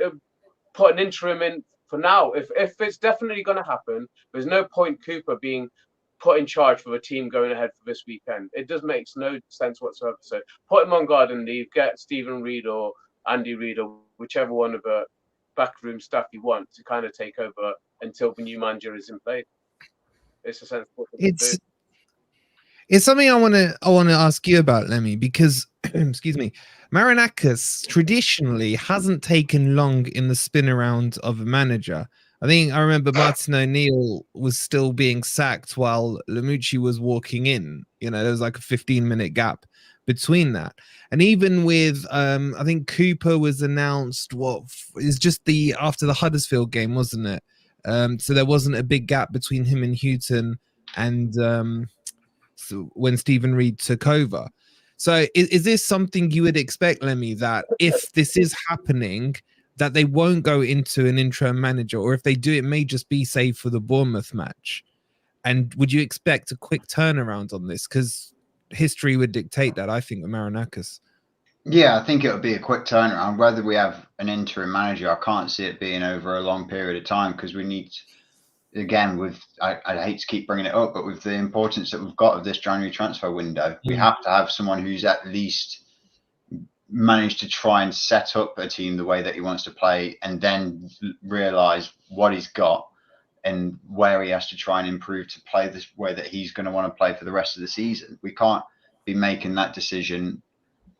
put an interim in for now. If it's definitely going to happen, there's no point Cooper being put in charge for the team going ahead for this weekend. It just makes no sense whatsoever. So put him on garden leave, get Stephen Reid or Andy Reid or whichever one of the backroom staff you want to kind of take over until the new manager is in place. It's a sensible thing to do. It's something I want to ask you about, Lemmy, because excuse me, Marinakis traditionally hasn't taken long in the spin around of a manager. I remember Martin O'Neill was still being sacked while Lamucci was walking in. You know, there was like a 15-minute gap between that. And even with, I think Cooper was announced, is just after the Huddersfield game, wasn't it? So there wasn't a big gap between him and Houghton and so when Stephen Reid took over. So is this something you would expect, Lemmy, that if this is happening, that they won't go into an interim manager, or if they do, it may just be, say, for the Bournemouth match? And would you expect a quick turnaround on this? Because history would dictate that, I think, with Marinakis. Yeah, I think it would be a quick turnaround. Whether we have an interim manager, I can't see it being over a long period of time, because we need, again, I hate to keep bringing it up, but with the importance that we've got of this January transfer window, we have to have someone who's at least managed to try and set up a team the way that he wants to play, and then realize what he's got and where he has to try and improve to play this way that he's going to want to play for the rest of the season. We can't be making that decision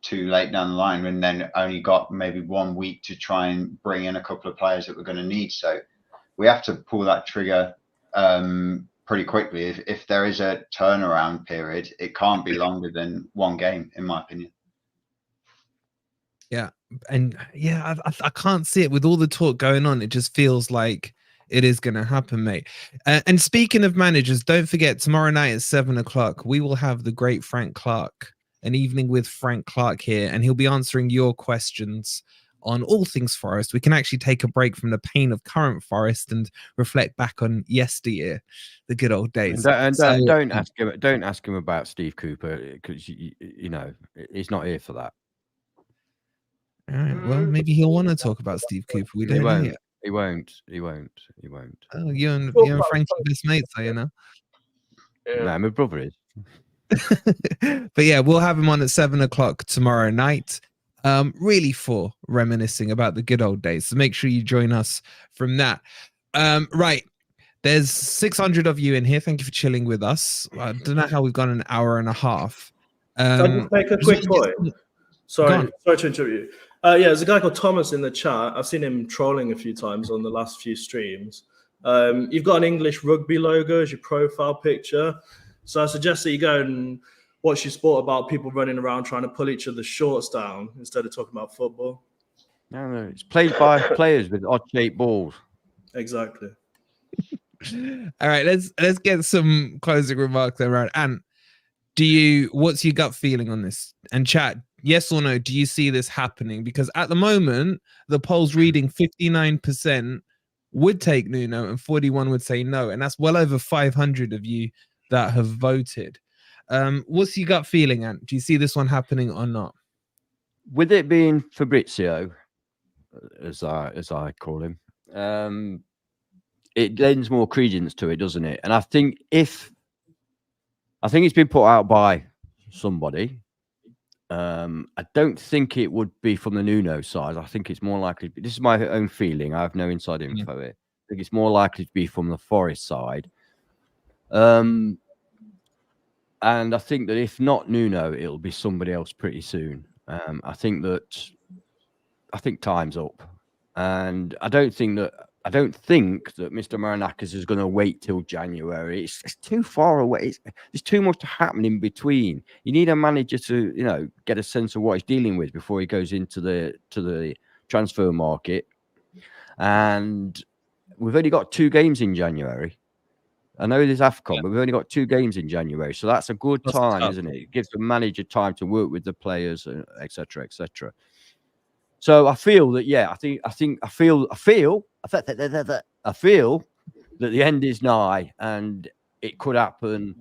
too late down the line and then only got maybe 1 week to try and bring in a couple of players that we're going to need. So we have to pull that trigger pretty quickly. If there is a turnaround period, it can't be longer than one game, in my opinion. Yeah, and yeah, I can't see it with all the talk going on. It just feels like it is going to happen, mate. And speaking of managers, don't forget, tomorrow night at 7 o'clock, we will have the great Frank Clark, an evening with Frank Clark here, and he'll be answering your questions on all things Forest. We can actually take a break from the pain of current Forest and reflect back on yesteryear, the good old days. And don't ask him about Steve Cooper, because you know he's not here for that. All right, well, maybe he'll want to talk about Steve Cooper. We don't know yet. He won't. Oh, you and Frankie best mates, are you know? Yeah. No, my brother is. But yeah, we'll have him on at 7 o'clock tomorrow night. Really for reminiscing about the good old days. So make sure you join us from that. Right. There's 600 of you in here. Thank you for chilling with us. I don't know how we've gone an hour and a half. Can I just make a quick point? Sorry to interrupt you. Yeah, there's a guy called Thomas in the chat. I've seen him trolling a few times on the last few streams. You've got an English rugby logo as your profile picture. So I suggest that you go and watch your sport about people running around trying to pull each other's shorts down instead of talking about football. No, it's played by players with odd-shaped balls. Exactly. All right, let's get some closing remarks around. And what's your gut feeling on this? And chat, yes or no, do you see this happening? Because at the moment, the poll's reading 59% would take Nuno and 41 would say no. And that's well over 500 of you that have voted. What's your gut feeling, Ant? Do you see this one happening or not? With it being Fabrizio, as I call him, it lends more credence to it, doesn't it? And I think it's been put out by somebody. I don't think it would be from the Nuno side. I think it's more likely. This is my own feeling. I have no inside info here. I think it's more likely to be from the Forest side. And I think that if not Nuno, it'll be somebody else pretty soon. I think time's up, and I don't think that Mr. Marinakis is going to wait till January. It's too far away. There's too much to happen in between. You need a manager to, get a sense of what he's dealing with before he goes into the transfer market. And we've only got 2 games in January. I know there's AFCON, but we've only got 2 games in January, so that's a good time, isn't it? It gives the manager time to work with the players, etc., etc. So I feel that, I feel that the end is nigh, and it could happen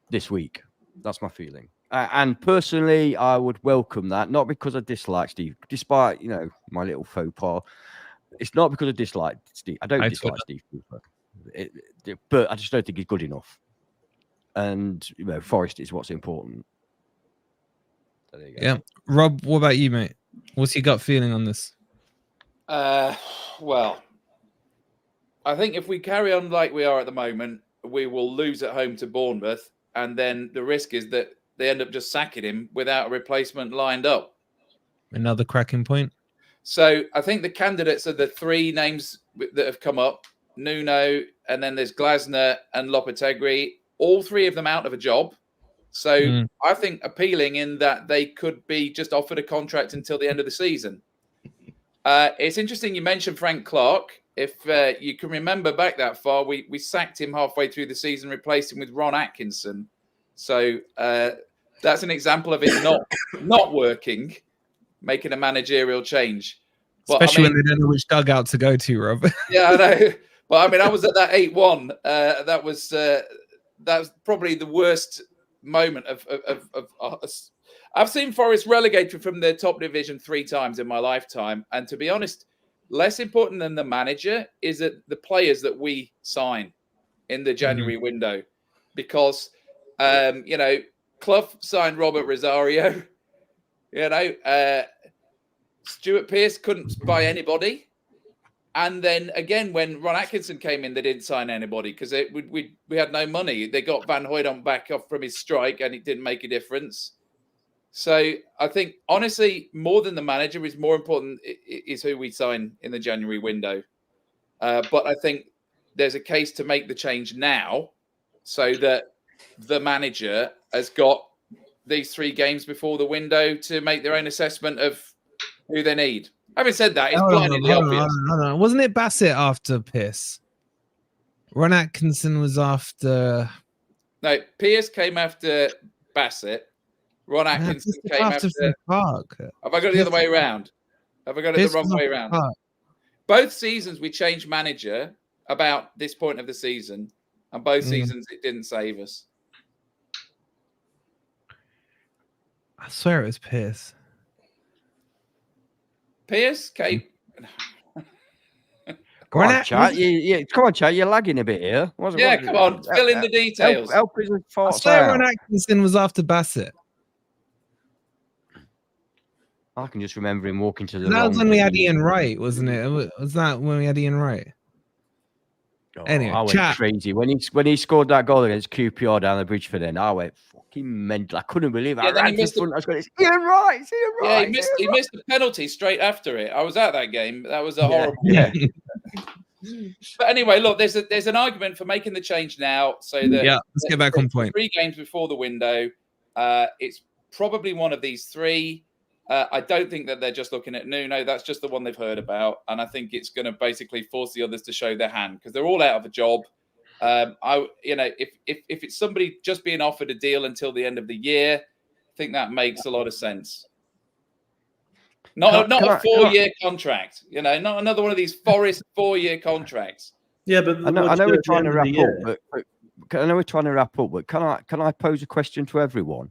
this week. That's my feeling. And personally, I would welcome that, not because I dislike Steve, despite my little faux pas. It's not because I dislike Steve. I don't dislike Steve Cooper. But I just don't think he's good enough. And Forest is what's important. So there you go. Yeah, Rob, what about you, mate? What's your gut feeling on this? Well, I think if we carry on like we are at the moment, we will lose at home to Bournemouth, and then the risk is that they end up just sacking him without a replacement lined up. Another cracking point. So I think the candidates are the 3 names that have come up: Nuno, and then there's Glasner and Lopetegui. All 3 of them out of a job. So I think appealing in that they could be just offered a contract until the end of the season. It's interesting you mentioned Frank Clark. If you can remember back that far, we sacked him halfway through the season, replaced him with Ron Atkinson. So that's an example of it not working, making a managerial change. But, especially when they don't know which dugout to go to, Rob. Yeah, I know. But I was at that 8-1. That was probably the worst moment of I've seen Forest relegated from the top division 3 times in my lifetime, and to be honest, less important than the manager is that the players that we sign in the January window, because Clough signed Robert Rosario, Stuart Pearce couldn't buy anybody. And then again, when Ron Atkinson came in, they didn't sign anybody because we had no money. They got Van Hooijdonk back off from his strike, and it didn't make a difference. So I think, honestly, more than the manager is more important is who we sign in the January window. But I think there's a case to make the change now so that the manager has got these 3 games before the window to make their own assessment of who they need. Having said that, it's blindingly obvious. Wasn't it Bassett after Pearce? Ron Atkinson was after... No, Pearce came after Bassett. Ron Atkinson came after... Park. Have I got it the other way around? Have I got it the wrong way around? Both seasons we changed manager about this point of the season, and both seasons it didn't save us. I swear it was Pierce. Pierce, Kate. Come on, chat. Come on, chat. You're lagging a bit here. Come on. Fill in the details. Help us I swear Ron Atkinson was after Bassett. I can just remember him walking to the. That was when we had Ian Wright, wasn't it? Was that when we had Ian Wright? Oh, anyway, I went crazy when he scored that goal against QPR down the bridge for then. I went fucking mental. I couldn't believe it. I ran to the front. I was going, "It's Ian Wright! It's Ian Wright!" Yeah, he missed the penalty straight after it. I was at that game. That was a horrible. Yeah. But anyway, look, there's an argument for making the change now, so that let's get back on point. 3 games before the window. It's probably one of these 3. I don't think that they're just looking at Nuno. That's just the one they've heard about, and I think it's going to basically force the others to show their hand because they're all out of a job. If it's somebody just being offered a deal until the end of the year, I think that makes a lot of sense. Not a 4-year contract, not another one of these Forest 4-year contracts. Yeah, but I know we're trying to wrap up. But I know we're trying to wrap up. But can I pose a question to everyone?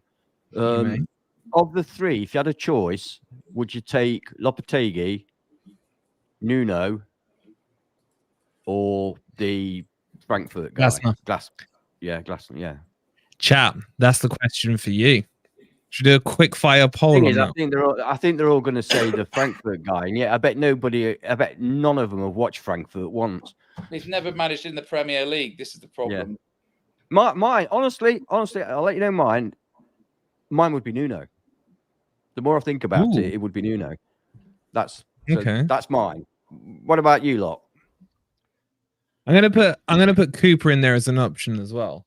Of the 3, if you had a choice, would you take Lopetegui, Nuno, or the Frankfurt guy? Glasner. Yeah. Chat. That's the question for you. Should we do a quick fire poll on that? I think they're all going to say the Frankfurt guy, and I bet none of them have watched Frankfurt once. He's never managed in the Premier League. This is the problem. Yeah. Mine, honestly, I'll let you know mine. Mine would be Nuno. The more I think about it, it would be Nuno. That's mine. What about you lot? I'm gonna put Cooper in there as an option as well.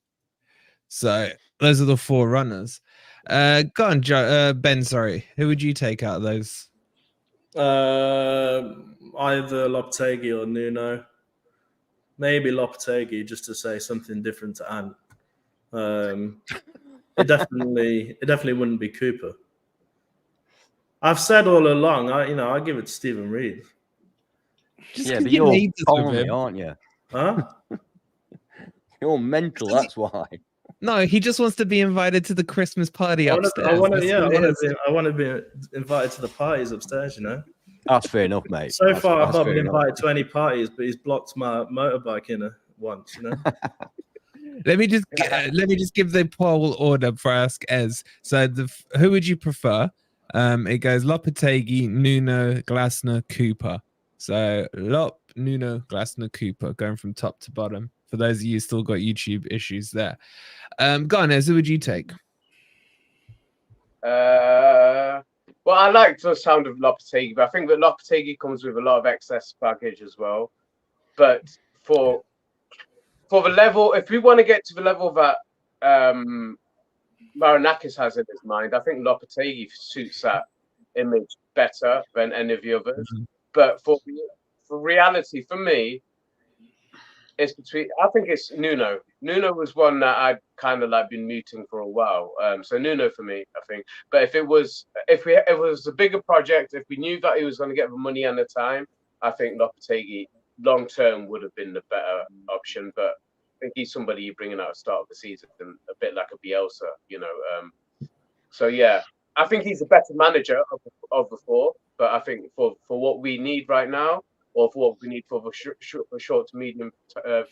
So those are the 4 runners. Go on, Ben. Sorry, who would you take out of those? Either Lopetegui or Nuno. Maybe Lopetegui, just to say something different to Ant. It definitely wouldn't be Cooper. I've said all along, I give it to Stephen Reed. But you're balmy, aren't you? Huh? You're mental. That's why. No, he just wants to be invited to the Christmas party upstairs. I want to be invited to the parties upstairs. That's fair enough, mate. So far, I've not been invited to any parties, but he's blocked my motorbike in once. Let me just give the poll order for Ask Ez. So who would you prefer? It goes Lopetegui, Nuno, Glasner, Cooper. So Lop, Nuno, Glasner, Cooper, going from top to bottom. For those of you who still got YouTube issues there. Go on, Ez, who would you take? Well, I like the sound of Lopetegui, but I think that Lopetegui comes with a lot of excess baggage as well. But for the level, if we want to get to the level that Marinakis has in his mind, I think Lopetegui suits that image better than any of the others. But for reality, for me, I think it's Nuno. Nuno was one that I'd kind of been muting for a while. So Nuno for me, I think. But if it was a bigger project, if we knew that he was going to get the money and the time, I think Lopetegui long term would have been the better option. But I think he's somebody you bring in at the start of the season, a bit like a Bielsa, So yeah, I think he's a better manager of the 4. But I think for what we need right now, or for what we need for the short to medium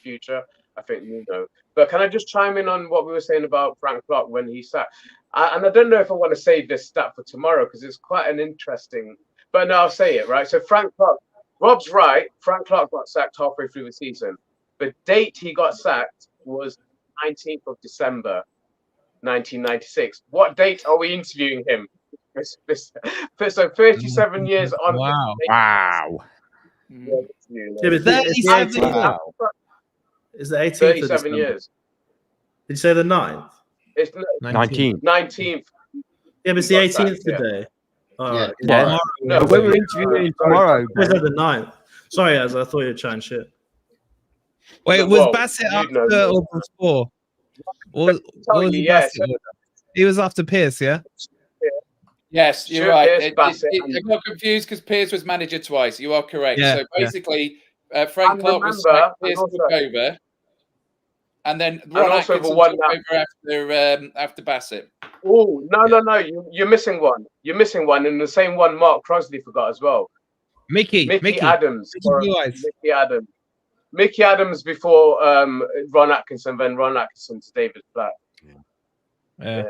future, I think Nuno. But can I just chime in on what we were saying about Frank Clark when he sat? And I don't know if I want to save this stat for tomorrow because it's quite an interesting. But no, I'll say it, right? So Frank Clark, Rob's right. Frank Clark got sacked halfway through the season. The date he got sacked was 19th of December, 1996. What date are we interviewing him? So 37 years on. Wow. Yeah, is the 18th? 37 years. Did you say the 9th? It's 19th. 19th. Yeah, but it's the 18th today. Yeah. No, when we're interviewing tomorrow. Was that the 9th? Sorry, Az, I thought you were trying shit. Wait, was Bassett after or before? Or was yes. He was after Pierce, yeah? Yes, you're Stuart right. Pearce, Bassett, I got confused because Pearce was manager twice. You are correct. Yeah, So basically, Frank And Clark was remember, sacked, and Pearce also- took over, and then Ron also the Atkinson one took over after Bassett. Oh, no. You're missing one. You're missing one. And the same one Mark Crosley forgot as well. Mickey Adams. Blue Eyes. Mickey Adams. Mickey Adams before Ron Atkinson, then Ron Atkinson to David Platt. Yeah.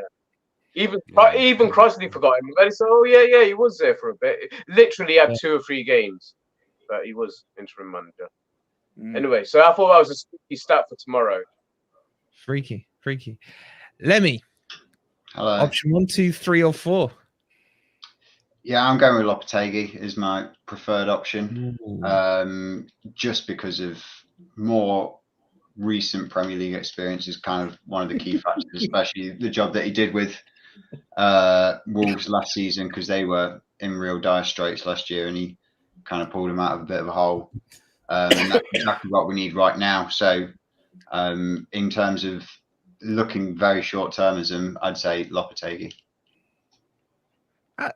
Even Crosley forgot him. But he said, oh, yeah, he was there for a bit. Literally had 2 or 3 games. But he was interim manager. Anyway, so I thought that was a spooky stat for tomorrow. Freaky. Lemmy. Hello. Option 1, 2, 3, or 4. Yeah, I'm going with Lopetegui as my preferred option, just because of more recent Premier League experience is kind of one of the key factors, especially the job that he did with Wolves last season, because they were in real dire straits last year, and he kind of pulled them out of a bit of a hole. And that's exactly what we need right now. So in terms of looking very short-termism, I'd say Lopetegui.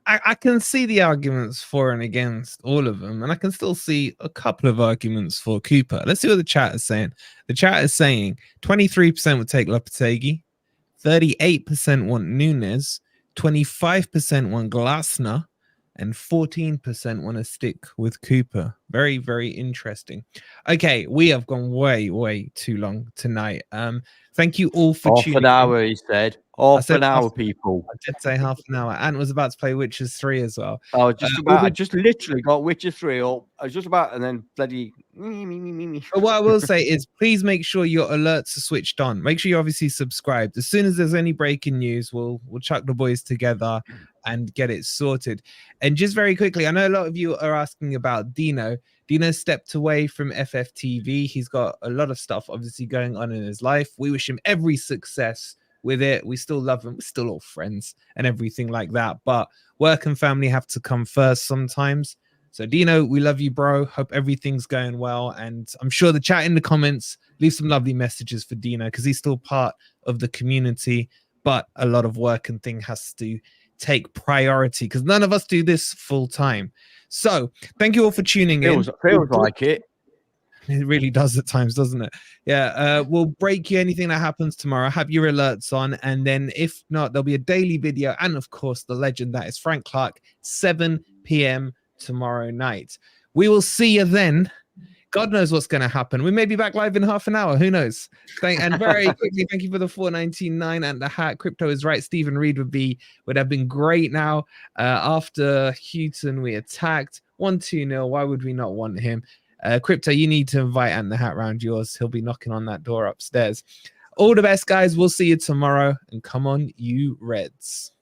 I can see the arguments for and against all of them, and I can still see a couple of arguments for Cooper. Let's see what the chat is saying. The chat is saying 23% would take Lopetegui, 38% want Nunes, 25% want Glasner, and 14% want to stick with Cooper. Very, very interesting. Okay, we have gone way too long tonight. Thank you all for tuning in. Half an hour, he said. Half an hour, people. I did say half an hour. Ant was about to play Witcher 3 as well. I just literally got Witcher 3 up. I was just about, and then bloody. But what I will say is, please make sure your alerts are switched on. Make sure you're obviously subscribed. As soon as there's any breaking news, we'll chuck the boys together and get it sorted. And just very quickly, I know a lot of you are asking about Dino. Dino stepped away from FFTV. He's got a lot of stuff obviously going on in his life. We wish him every success with it. We still love him. We're still all friends and everything like that. But work and family have to come first sometimes. So Dino, we love you, bro. Hope everything's going well. And I'm sure the chat in the comments, leave some lovely messages for Dino, because he's still part of the community. But a lot of work and thing has to take priority, because none of us do this full time. So thank you all for tuning in. Feels like it. It really does at times, doesn't it? Yeah. We'll break you anything that happens tomorrow. Have your alerts on. And then if not, there'll be a daily video. And of course, the legend that is Frank Clark, 7 p.m. tomorrow night. We will see you then. God knows what's going to happen. We may be back live in half an hour. Who knows? And very quickly, thank you for the 4.99 and the hat. Crypto is right. Stephen Reed would have been great now. After Houghton, we attacked 1-2-0. Why would we not want him? Crypto, you need to invite Ant the Hat round yours. He'll be knocking on that door upstairs. All the best, guys. We'll see you tomorrow. And come on, you Reds.